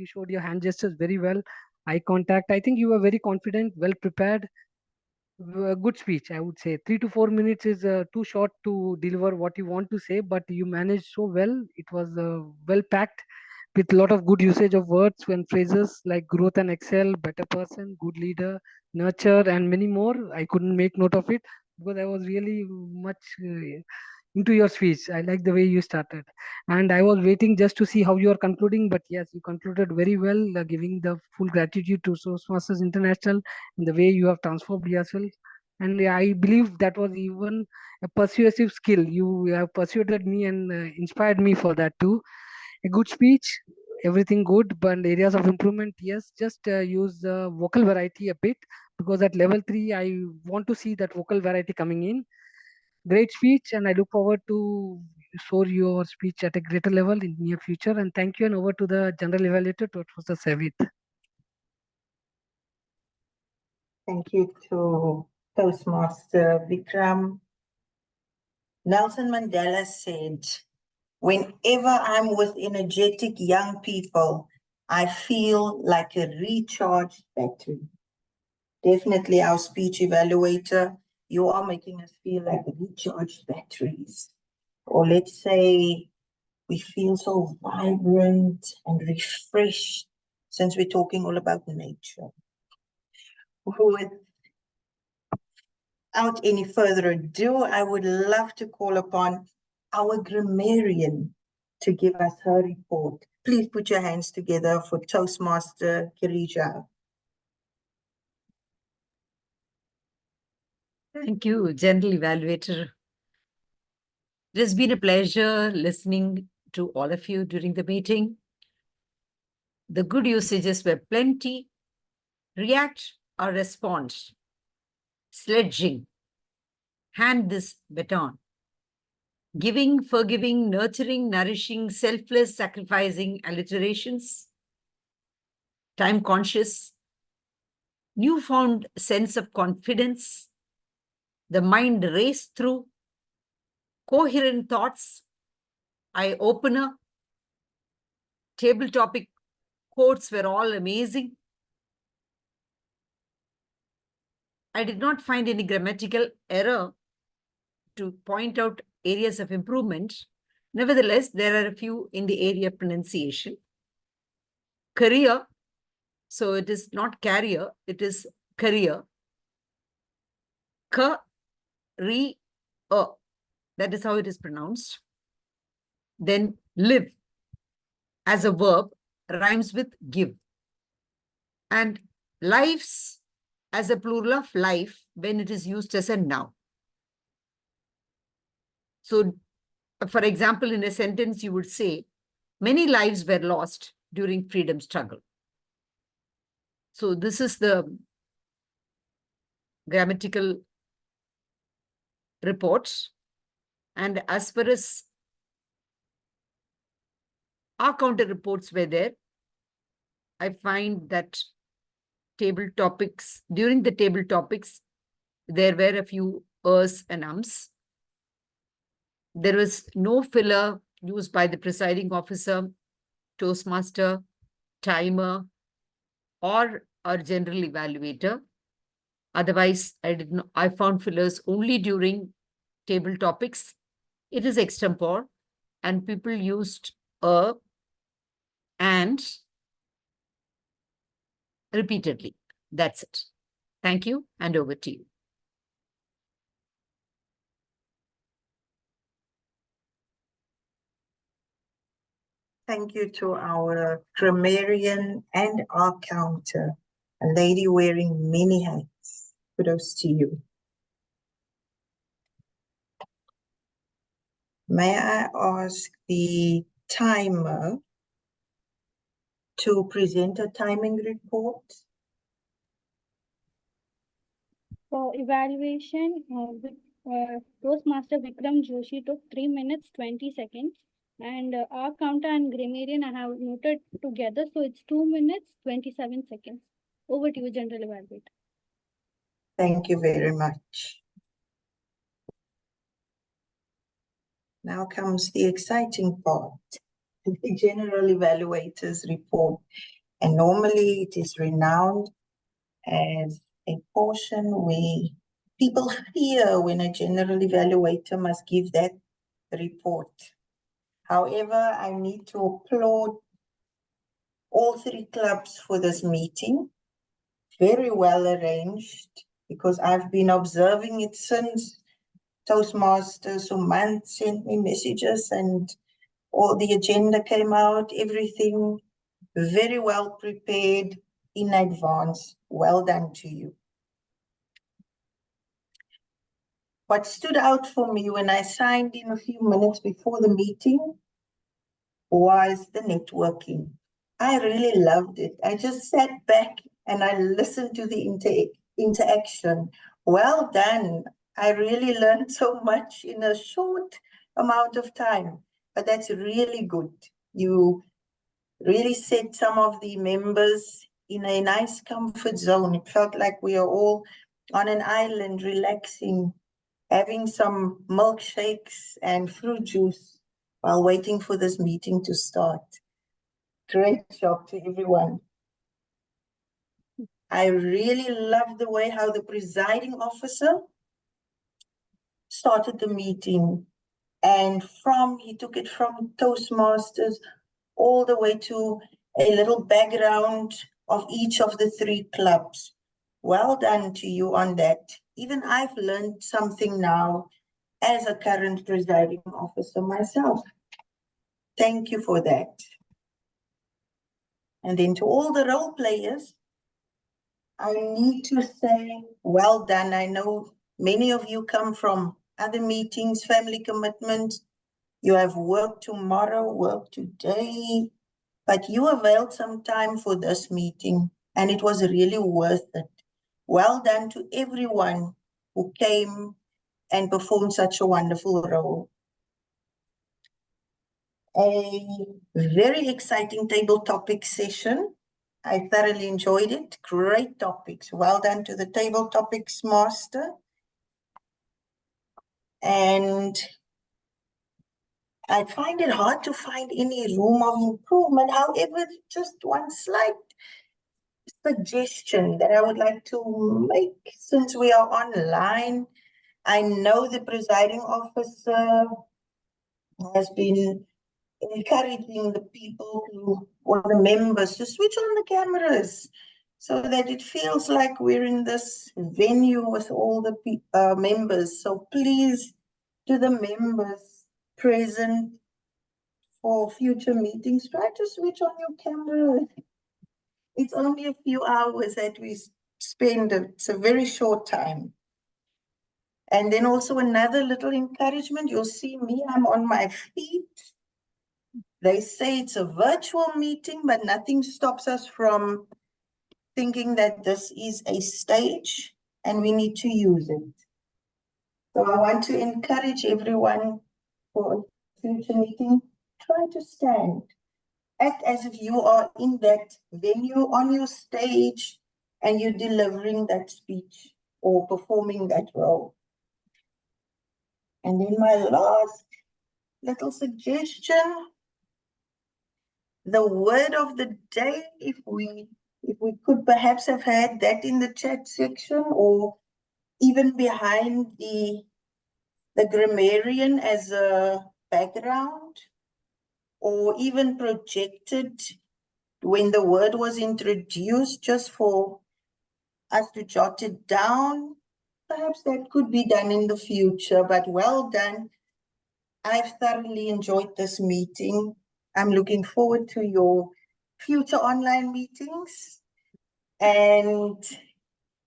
showed your hand gestures very well, eye contact. I think you were very confident, well prepared. Good speech, I would say. 3 to 4 minutes is too short to deliver what you want to say, but you managed so well. It was well packed with a lot of good usage of words and phrases like growth and excel, better person, good leader, nurture, and many more. I couldn't make note of it because I was really much into your speech. I like the way you started, and I was waiting just to see how you are concluding. But yes, you concluded very well, giving the full gratitude to Toastmasters International and the way you have transformed yourself. And I believe that was even a persuasive skill. You have persuaded me and inspired me for that too. A good speech, everything good, but areas of improvement, yes, just use vocal variety a bit, because at level 3, I want to see that vocal variety coming in. Great speech, and I look forward to soar your speech at a greater level in near future. And thank you, and over to the general evaluator, Professor Saywed.
Thank you to Toastmaster Vikram. Nelson Mandela said, "Whenever I'm with energetic young people, I feel like a recharged battery." Definitely our speech evaluator, you are making us feel like recharged batteries. Or let's say we feel so vibrant and refreshed, since we're talking all about nature. Without any further ado, I would love to call upon our grammarian to give us her report. Please put your hands together for Toastmaster Girija.
Thank you, General Evaluator. It has been a pleasure listening to all of you during the meeting. The good usages were plenty. React or respond. Sledging. Hand this baton. Giving, forgiving, nurturing, nourishing, selfless, sacrificing, alliterations. Time conscious. Newfound sense of confidence. The mind raced through. Coherent thoughts. Eye opener. Table topic quotes were all amazing. I did not find any grammatical error to point out areas of improvement. Nevertheless, there are a few in the area of pronunciation. Career, so it is not carrier, it is career. Ka-re-a, that is how it is pronounced. Then live, as a verb, rhymes with give. And lives, as a plural of life, when it is used as a noun. So, for example, in a sentence, you would say, Many lives were lost during freedom struggle. So this is the grammatical reports. And as far as our counter reports were there, I find that during the table topics, there were a few ers and ums. There was no filler used by the presiding officer, Toastmaster, timer, or our general evaluator. Otherwise, I found fillers only during table topics. It is extempore, and people used a and repeatedly. That's it. Thank you, and over to you.
Thank you to our grammarian and our counter, a lady wearing many hats. Kudos to you. May I ask the timer to present a timing report?
For evaluation, Toastmaster Vikram Joshi took 3 minutes 20 seconds, and our counter and grammarian I have noted together, so it's 2 minutes 27 seconds. Over to you, General Evaluator.
Thank you very much. Now comes the exciting part, the General Evaluator's report. And normally it is renowned as a portion where people fear when a General Evaluator must give that report. However, I need to applaud all three clubs for this meeting. Very well arranged, because I've been observing it since Toastmasters Suman sent me messages and all the agenda came out, everything very well prepared in advance. Well done to you. What stood out for me when I signed in a few minutes before the meeting was the networking. I really loved it. I just sat back and I listened to the interaction. Well done. I really learned so much in a short amount of time, but that's really good. You really set some of the members in a nice comfort zone. It felt like we are all on an island relaxing, having some milkshakes and fruit juice while waiting for this meeting to start. Great job to everyone. I really love the way how the presiding officer started the meeting, and he took it from Toastmasters all the way to a little background of each of the three clubs. Well done to you on that. Even I've learned something now as a current presiding officer myself. Thank you for that. And then to all the role players, I need to say, well done. I know many of you come from other meetings, family commitments. You have work tomorrow, work today, but you availed some time for this meeting, and it was really worth it. Well done to everyone who came and performed such a wonderful role. A very exciting table topic session. I thoroughly enjoyed it. Great topics. Well done to the table topics master. And I find it hard to find any room of improvement. However, just one slight suggestion that I would like to make, since we are online. I know the presiding officer has been encouraging the people or the members to switch on the cameras so that it feels like we're in this venue with all the members. So please, to the members present for future meetings, try to switch on your camera. It's only a few hours that we spend. It's a very short time. And then also another little encouragement. You'll see me, I'm on my feet. They say it's a virtual meeting, but nothing stops us from thinking that this is a stage and we need to use it. So I want to encourage everyone for a future meeting, try to stand. Act as if you are in that venue on your stage and you're delivering that speech or performing that role. And then my last little suggestion, the word of the day, if we could perhaps have had that in the chat section or even behind the grammarian as a background, or even projected when the word was introduced, just for us to jot it down. Perhaps that could be done in the future, but well done. I've thoroughly enjoyed this meeting. I'm looking forward to your future online meetings. And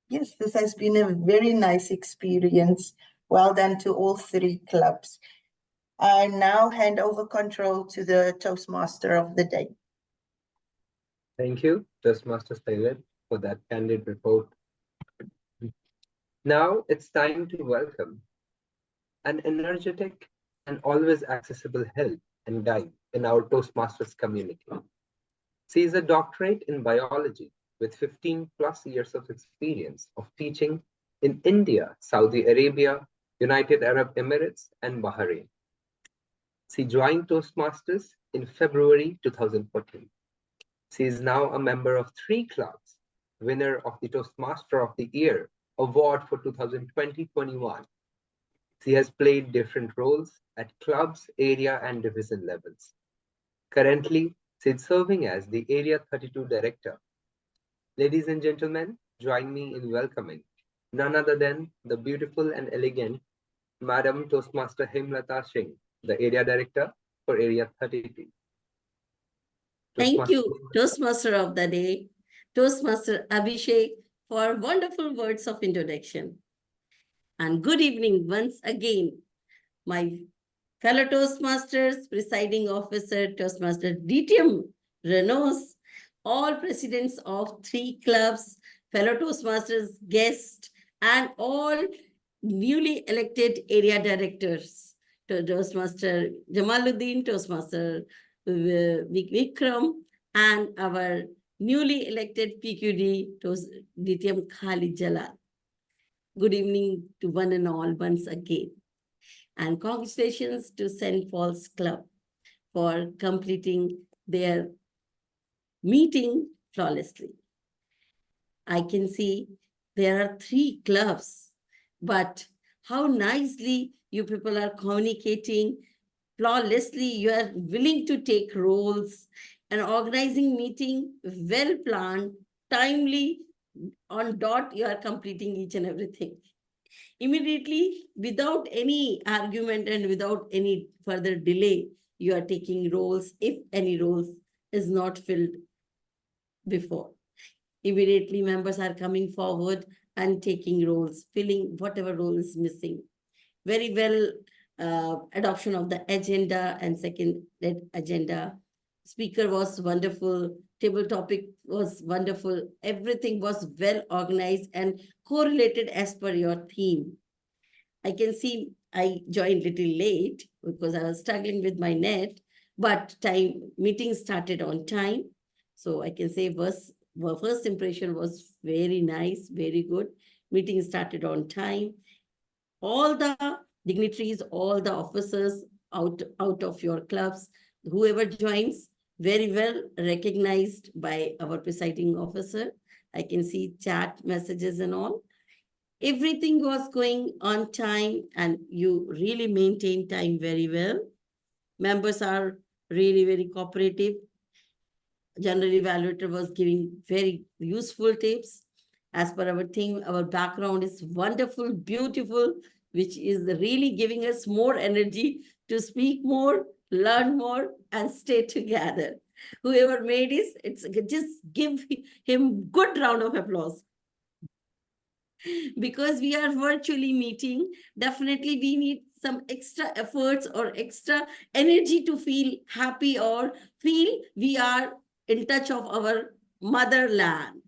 yes, this has been a very nice experience. Well done to all three clubs. I now hand over control to the Toastmaster of the day.
Thank you, Toastmaster Saywed, for that candid report. Now it's time to welcome an energetic and always accessible help and guide in our Toastmasters community. She is a doctorate in biology with 15 plus years of experience of teaching in India, Saudi Arabia, United Arab Emirates, and Bahrain. She joined Toastmasters in February 2014. She is now a member of 3 clubs, winner of the Toastmaster of the Year award for 2020-21. She has played different roles at clubs, area, and division levels. Currently, she is serving as the Area 32 Director. Ladies and gentlemen, join me in welcoming none other than the beautiful and elegant Madam Toastmaster Himlata Singh, the Area Director for Area 32.
Thank you, Toastmaster of the Day, Toastmaster Abhishek, for wonderful words of introduction. And good evening once again, my fellow Toastmasters, presiding officer, Toastmaster DTM Renosh, all presidents of 3 clubs, fellow Toastmasters, guests, and all newly elected area directors, Toastmaster Jamaluddin, Toastmaster Vikram, and our newly elected PQD, DTM Khalid Jalal. Good evening to one and all once again. And congratulations to St. Paul's Club for completing their meeting flawlessly. I can see there are 3 clubs, but how nicely you people are communicating flawlessly. You are willing to take roles and organizing meeting well planned, timely, on dot. You are completing each and everything. Immediately, without any argument and without any further delay, you are taking roles if any roles is not filled before. Immediately, members are coming forward and taking roles, filling whatever role is missing. Very well adoption of the agenda and second agenda. Speaker was wonderful. Table topic was wonderful. Everything was well organized and correlated as per your theme. I can see I joined little late because I was struggling with my net, but meeting started on time. So I can say first impression was very nice, very good. Meeting started on time. All the dignitaries, all the officers out of your clubs, whoever joins, very well recognized by our presiding officer. I can see chat messages and all. Everything was going on time and you really maintain time very well. Members are really very cooperative. General Evaluator was giving very useful tips. As per our theme, our background is wonderful, beautiful, which is really giving us more energy to speak more, learn more, and stay together. Whoever made this, just give him good round of applause. because we are virtually meeting. Definitely, we need some extra efforts or extra energy to feel happy or feel we are in touch of our motherland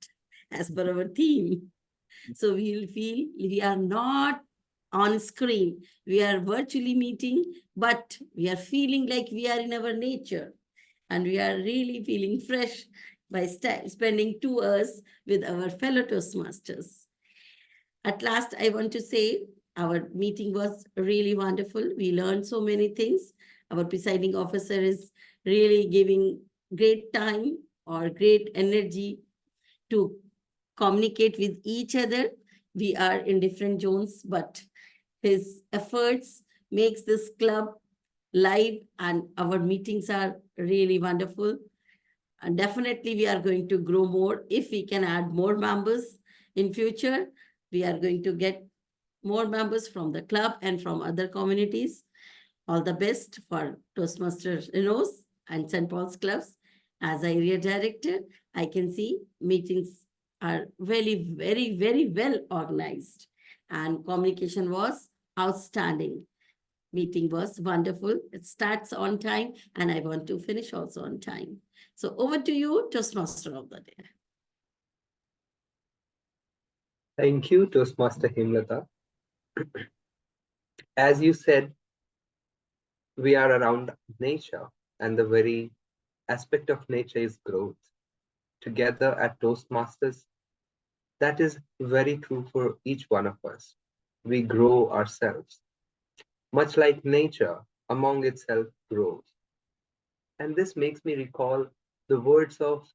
as per our theme. So we will feel we are not on screen. We are virtually meeting, but we are feeling like we are in our nature. And we are really feeling fresh by spending 2 hours with our fellow Toastmasters. At last, I want to say our meeting was really wonderful. We learned so many things. Our presiding officer is really giving great time or great energy to communicate with each other. We are in different zones, but his efforts makes this club live, and our meetings are really wonderful. And definitely we are going to grow more. If we can add more members in future, we are going to get more members from the club and from other communities. All the best for Toastmasters Renosh and St. Paul's clubs. As area director, I can see meetings are very, very, very well organized, and communication was outstanding. Meeting was wonderful. It starts on time, and I want to finish also on time. So over to you, Toastmaster of the day.
Thank you, Toastmaster Himlata. As you said, we are around nature, and the very aspect of nature is growth. Together at Toastmasters, that is very true for each one of us. We grow ourselves, much like nature among itself grows. And this makes me recall the words of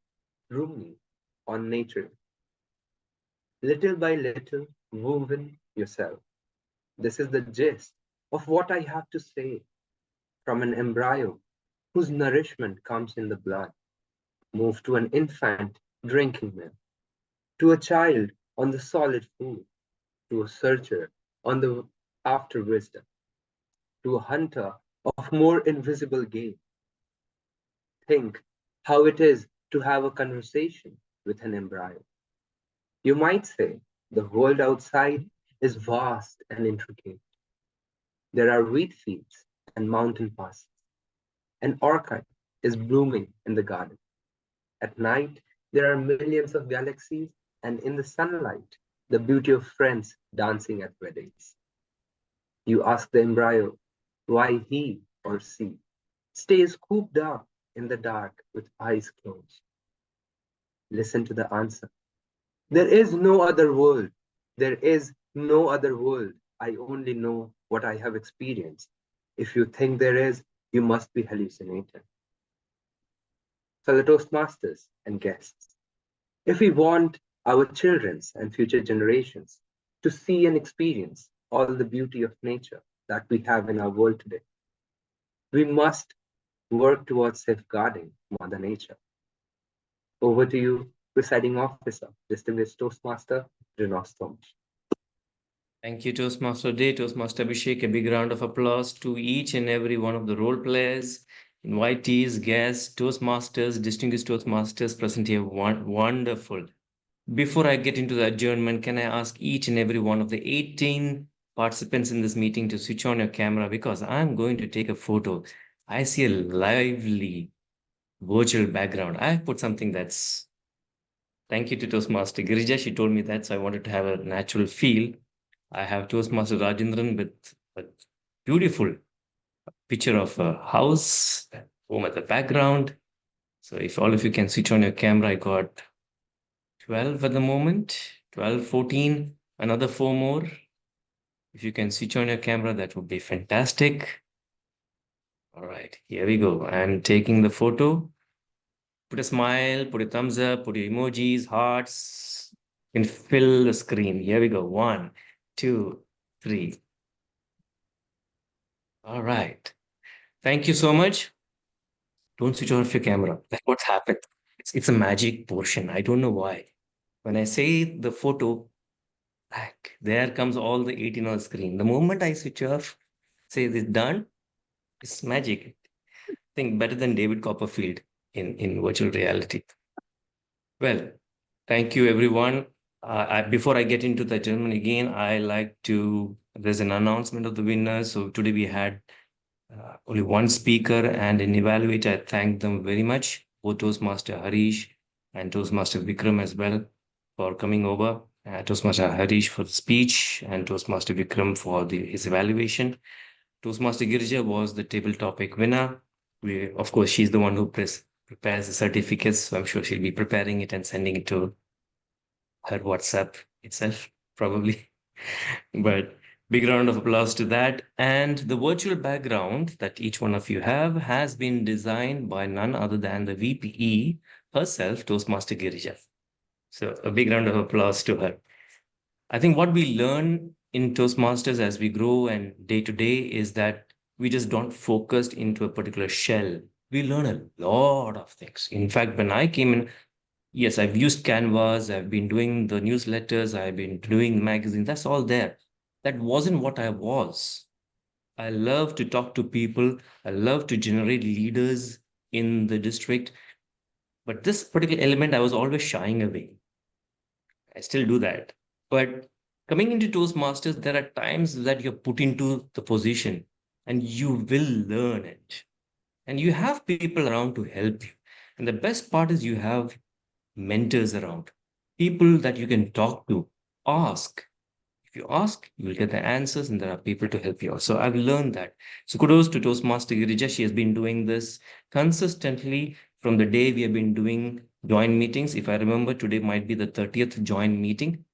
Rumi on nature. Little by little, woven yourself. This is the gist of what I have to say. From an embryo whose nourishment comes in the blood, move to an infant drinking milk, to a child on the solid food, to a searcher on the after wisdom, to a hunter of more invisible game. Think how it is to have a conversation with an embryo. You might say the world outside is vast and intricate. There are wheat fields and mountain passes. An orchid is blooming in the garden. At night, there are millions of galaxies, and in the sunlight, the beauty of friends dancing at weddings. You ask the embryo why he or she stays cooped up in the dark with eyes closed. Listen to the answer. There is no other world. There is no other world. I only know what I have experienced. If you think there is, you must be hallucinating. Fellow Toastmasters and guests, if we want our children's and future generations to see and experience all the beauty of nature that we have in our world today, we must work towards safeguarding Mother Nature. Over to you, Presiding Officer, Distinguished Toastmaster Renosh Thomas.
Thank you, Toastmaster Day, Toastmaster Abhishek. A big round of applause to each and every one of the role players, invitees, guests, Toastmasters, distinguished Toastmasters present here. Wonderful. Before I get into the adjournment, can I ask each and every one of the 18 participants in this meeting to switch on your camera, because I'm going to take a photo. I see a lively virtual background. I've put something that's... Thank you to Toastmaster Girija. She told me that, so I wanted to have a natural feel. I have Toastmaster Rajendran with a beautiful picture of a house, home at the background. So if all of you can switch on your camera, I got 12 at the moment, 12, 14, another 4 more. If you can switch on your camera, that would be fantastic. All right, here we go. I'm taking the photo. Put a smile, put a thumbs up, put your emojis, hearts. You can fill the screen. Here we go. 1, 2, 3. All right. Thank you so much. Don't switch off your camera. That's what's happened. It's a magic portion. I don't know why. When I say the photo, back, there comes all the 18 on the screen. The moment I switch off, say this done, it's magic. I think better than David Copperfield in virtual reality. Well, thank you everyone. Before I get into the gentleman again, there's an announcement of the winners. So today we had only one speaker and an evaluator. I thank them very much, both Toastmaster Harish and Toastmaster Vikram as well for coming over. Toastmaster Harish for the speech and Toastmaster Vikram for his evaluation. Toastmaster Girija was the table topic winner. Of course, she's the one who prepares the certificates, so I'm sure she'll be preparing it and sending it to her WhatsApp itself, probably. But big round of applause to that. And the virtual background that each one of you have has been designed by none other than the VPE herself, Toastmaster Girija. So a big round of applause to her. I think what we learn in Toastmasters as we grow and day to day is that we just don't focus into a particular shell. We learn a lot of things. In fact, when I came in, yes, I've used Canvas, I've been doing the newsletters, I've been doing magazines, that's all there. That wasn't what I was. I love to talk to people, I love to generate leaders in the district. But this particular element, I was always shying away. I still do that. But coming into Toastmasters, there are times that you're put into the position and you will learn it. And you have people around to help you. And the best part is you have mentors around, people that you can talk to, ask. If you ask, you will get the answers, and there are people to help you out. So I've learned that. So kudos to Toastmaster Girija. She has been doing this consistently from the day we have been doing joint meetings. If I remember, today might be the 30th joint meeting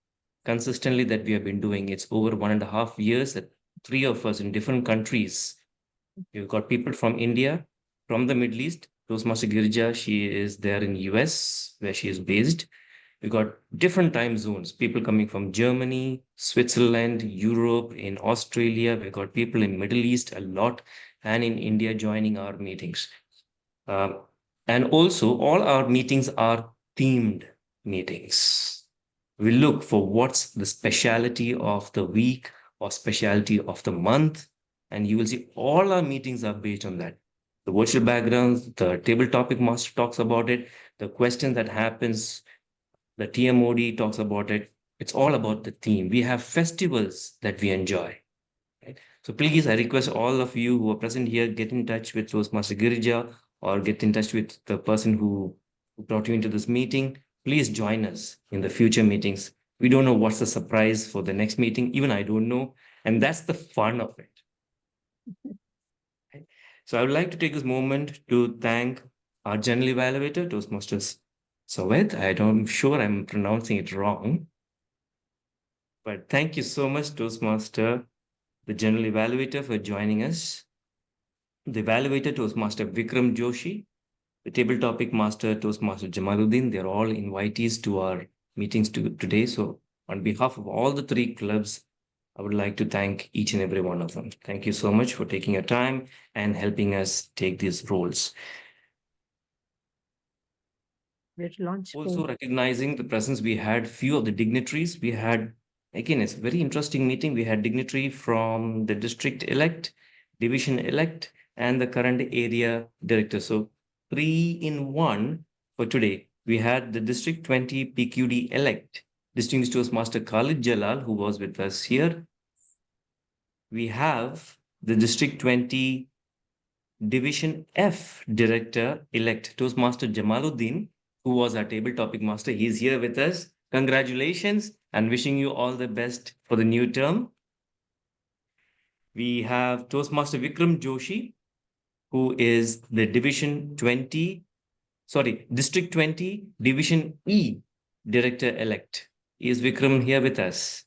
consistently that we have been doing. It's over 1.5 years that 3 of us in different countries. We've got people from India, from the Middle East. Toastmaster Girija, she is there in US, where she is based. We've got different time zones, people coming from Germany, Switzerland, Europe, in Australia. We've got people in Middle East a lot, and in India joining our meetings. And also, all our meetings are themed meetings. We look for what's the speciality of the week or speciality of the month, and you will see all our meetings are based on that. The virtual backgrounds, the table topic master talks about it, the question that happens, the TMoD talks about it. It's all about the theme. We have festivals that we enjoy. Right? So please, I request all of you who are present here, get in touch with Toastmaster Girija or get in touch with the person who brought you into this meeting. Please join us in the future meetings. We don't know what's the surprise for the next meeting. Even I don't know. And that's the fun of it. Okay. So I would like to take this moment to thank our general evaluator, Toastmasters Saywed. I'm sure I'm pronouncing it wrong. But thank you so much, Toastmaster, the general evaluator, for joining us. The evaluator, Toastmaster Vikram Joshi, the table topic master, Toastmaster Jamaluddin. They're all invitees to our meetings today. So on behalf of all the 3 clubs, I would like to thank each and every one of them. Thank you so much for taking your time and helping us take these roles. Also recognizing the presence, we had few of the dignitaries. We had, again, it's a very interesting meeting. We had dignitary from the district elect, division elect, and the current area director. So 3 in 1 for today. We had the district 20 PQD elect, distinguished Toastmaster Khalid Jalal, who was with us here. We have the district 20 division F director elect, Toastmaster Jamaluddin, who was our table topic master. He's here with us. Congratulations and wishing you all the best for the new term. We have Toastmaster Vikram Joshi, who is the District 20, Division E Director-elect. Is Vikram here with us?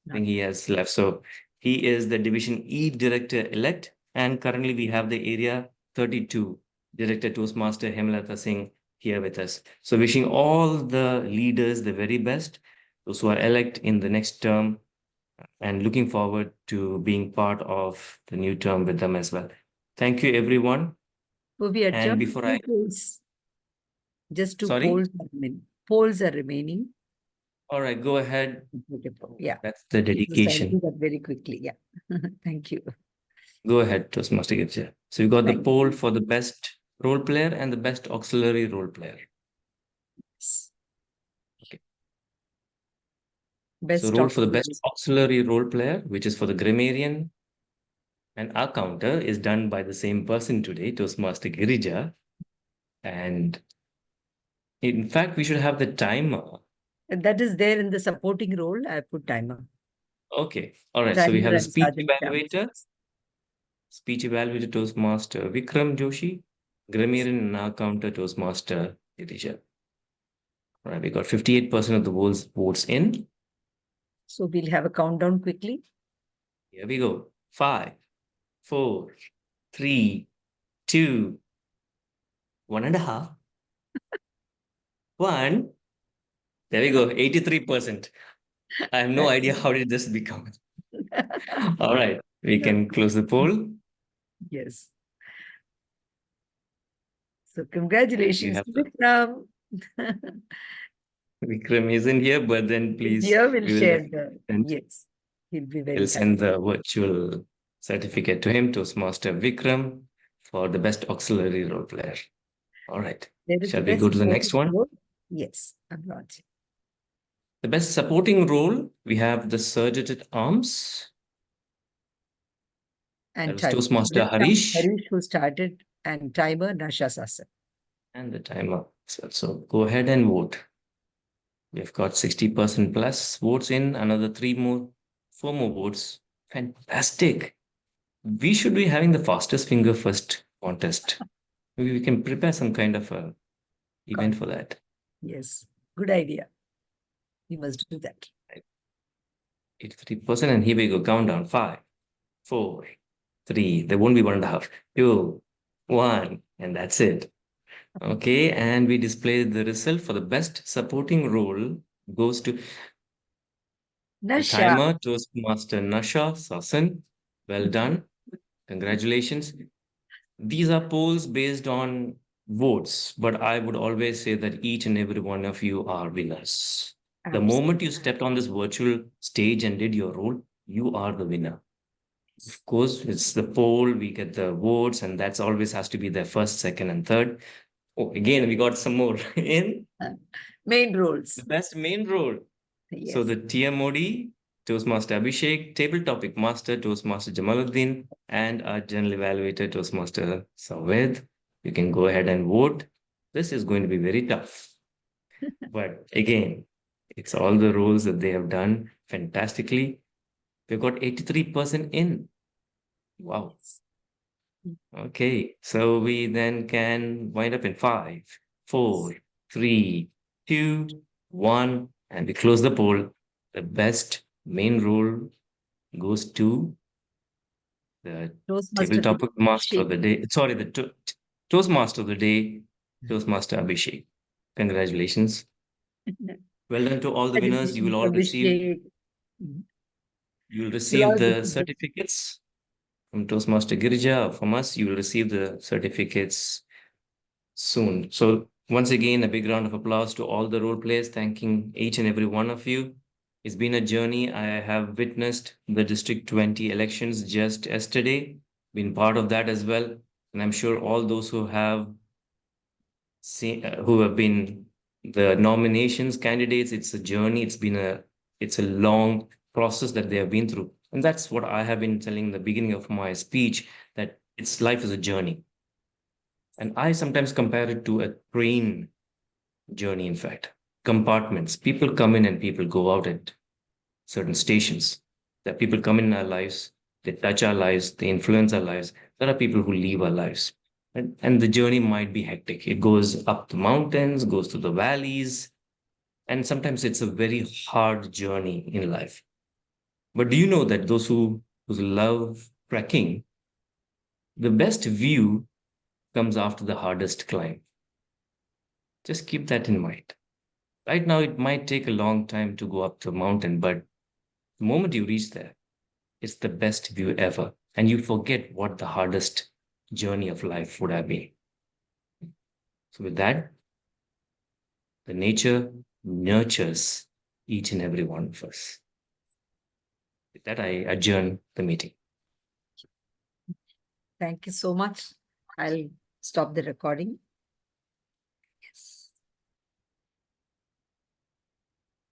I think he has left. So he is the Division E Director-elect. And currently we have the Area 32 Director Toastmaster Hemlata Singh here with us. So wishing all the leaders the very best, those who are elect in the next term, and looking forward to being part of the new term with them as well. Thank you, everyone.
And before just 2 polls are remaining.
All right, go ahead.
Yeah.
That's the dedication.
I'll do that very quickly. Yeah. Thank you.
Go ahead, Toastmaster Girija. So you got the poll for the best role player and the best auxiliary role player.
Yes.
Okay.
Best
role for the
auxiliary.
best auxiliary role player, which is for the Grammarian. And our counter is done by the same person today, Toastmaster Girija. And in fact, we should have the timer.
That is there in the supporting role. I put timer.
Okay. All right. So we
Timer
have the
and
speech
Sergeant
evaluator. Speech evaluator Toastmaster Vikram Joshi. Grammarian and our counter Toastmaster Girija. All right. We got 58% of the votes in.
So we'll have a countdown quickly.
Here we go. 5, 4, 3, 2, 1.5. 1. There we go. 83%. I have no idea how did this become. All right. We can close the poll.
Yes. So congratulations,
have the-
Vikram.
Vikram isn't here, but then please.
Here we'll
we will
share the,
send-
yes. He'll be very
We'll
happy.
send the virtual certificate to him, Toastmaster Vikram, for the best auxiliary role player. All right.
There is
Shall
the
we go
best
to the next
supporting
one?
role. Yes, I'm launching.
The best supporting role, we have the Sergeant at Arms.
And
That was
timer.
Toastmaster
Vikram,
Harish.
Harish who started, and timer Nasha Sawsan.
And the timer. So go ahead and vote. We've got 60% plus votes in, another 4 more votes. Fantastic. We should be having the fastest finger first contest. Maybe we can prepare some kind of a event for that.
Yes, good idea. We must do that.
83%, and here we go. Countdown. 5, 4, 3. There won't be 1.5. 2, 1, and that's it. Okay, and we display the result for the best supporting role goes to the
Nasha.
timer, Toastmaster Nasha Sawsan. Well done. Congratulations. These are polls based on votes, but I would always say that each and every one of you are winners. The moment you stepped on this virtual stage and did your role, you are the winner. Of course, it's the poll, we get the votes, and that's always has to be the first, second, and third. Oh, again, we got some more in
Main roles.
the best main role.
Yes.
So the TMoD, Toastmaster Abhishek, Table Topic Master, Toastmaster Jamaluddin, and our General Evaluator, Toastmaster Saywed. You can go ahead and vote. This is going to be very tough. But again, it's all the roles that they have done fantastically. We've got 83% in. Wow. Okay, so we then can wind up in 5, 4, 3, 2, 1, and we close the poll. The best main role goes to the Table Topic Master of the Day. Sorry, the Toastmaster of the Day, Toastmaster Abhishek. Congratulations. Well done to all the winners. You will all receive. You'll receive the certificates from Toastmaster Girija. From us, you will receive the certificates soon. So once again, a big round of applause to all the role players, thanking each and every one of you. It's been a journey. I have witnessed the District 20 elections just yesterday, been part of that as well. And I'm sure all those who have seen, who have been the nominations candidates, it's a journey. It's a long process that they have been through. And that's what I have been telling in the beginning of my speech, that life is a journey. And I sometimes compare it to a train journey, in fact. Compartments. People come in and people go out at certain stations. That people come in our lives, they touch our lives, they influence our lives. There are people who leave our lives. And the journey might be hectic. It goes up the mountains, goes through the valleys, and sometimes it's a very hard journey in life. But do you know that those who love trekking, the best view comes after the hardest climb? Just keep that in mind. Right now, it might take a long time to go up the mountain, but the moment you reach there, it's the best view ever. And you forget what the hardest journey of life would have been. So with that, the nature nurtures each and every one of us. With that, I adjourn the meeting.
Thank you so much. I'll stop the recording.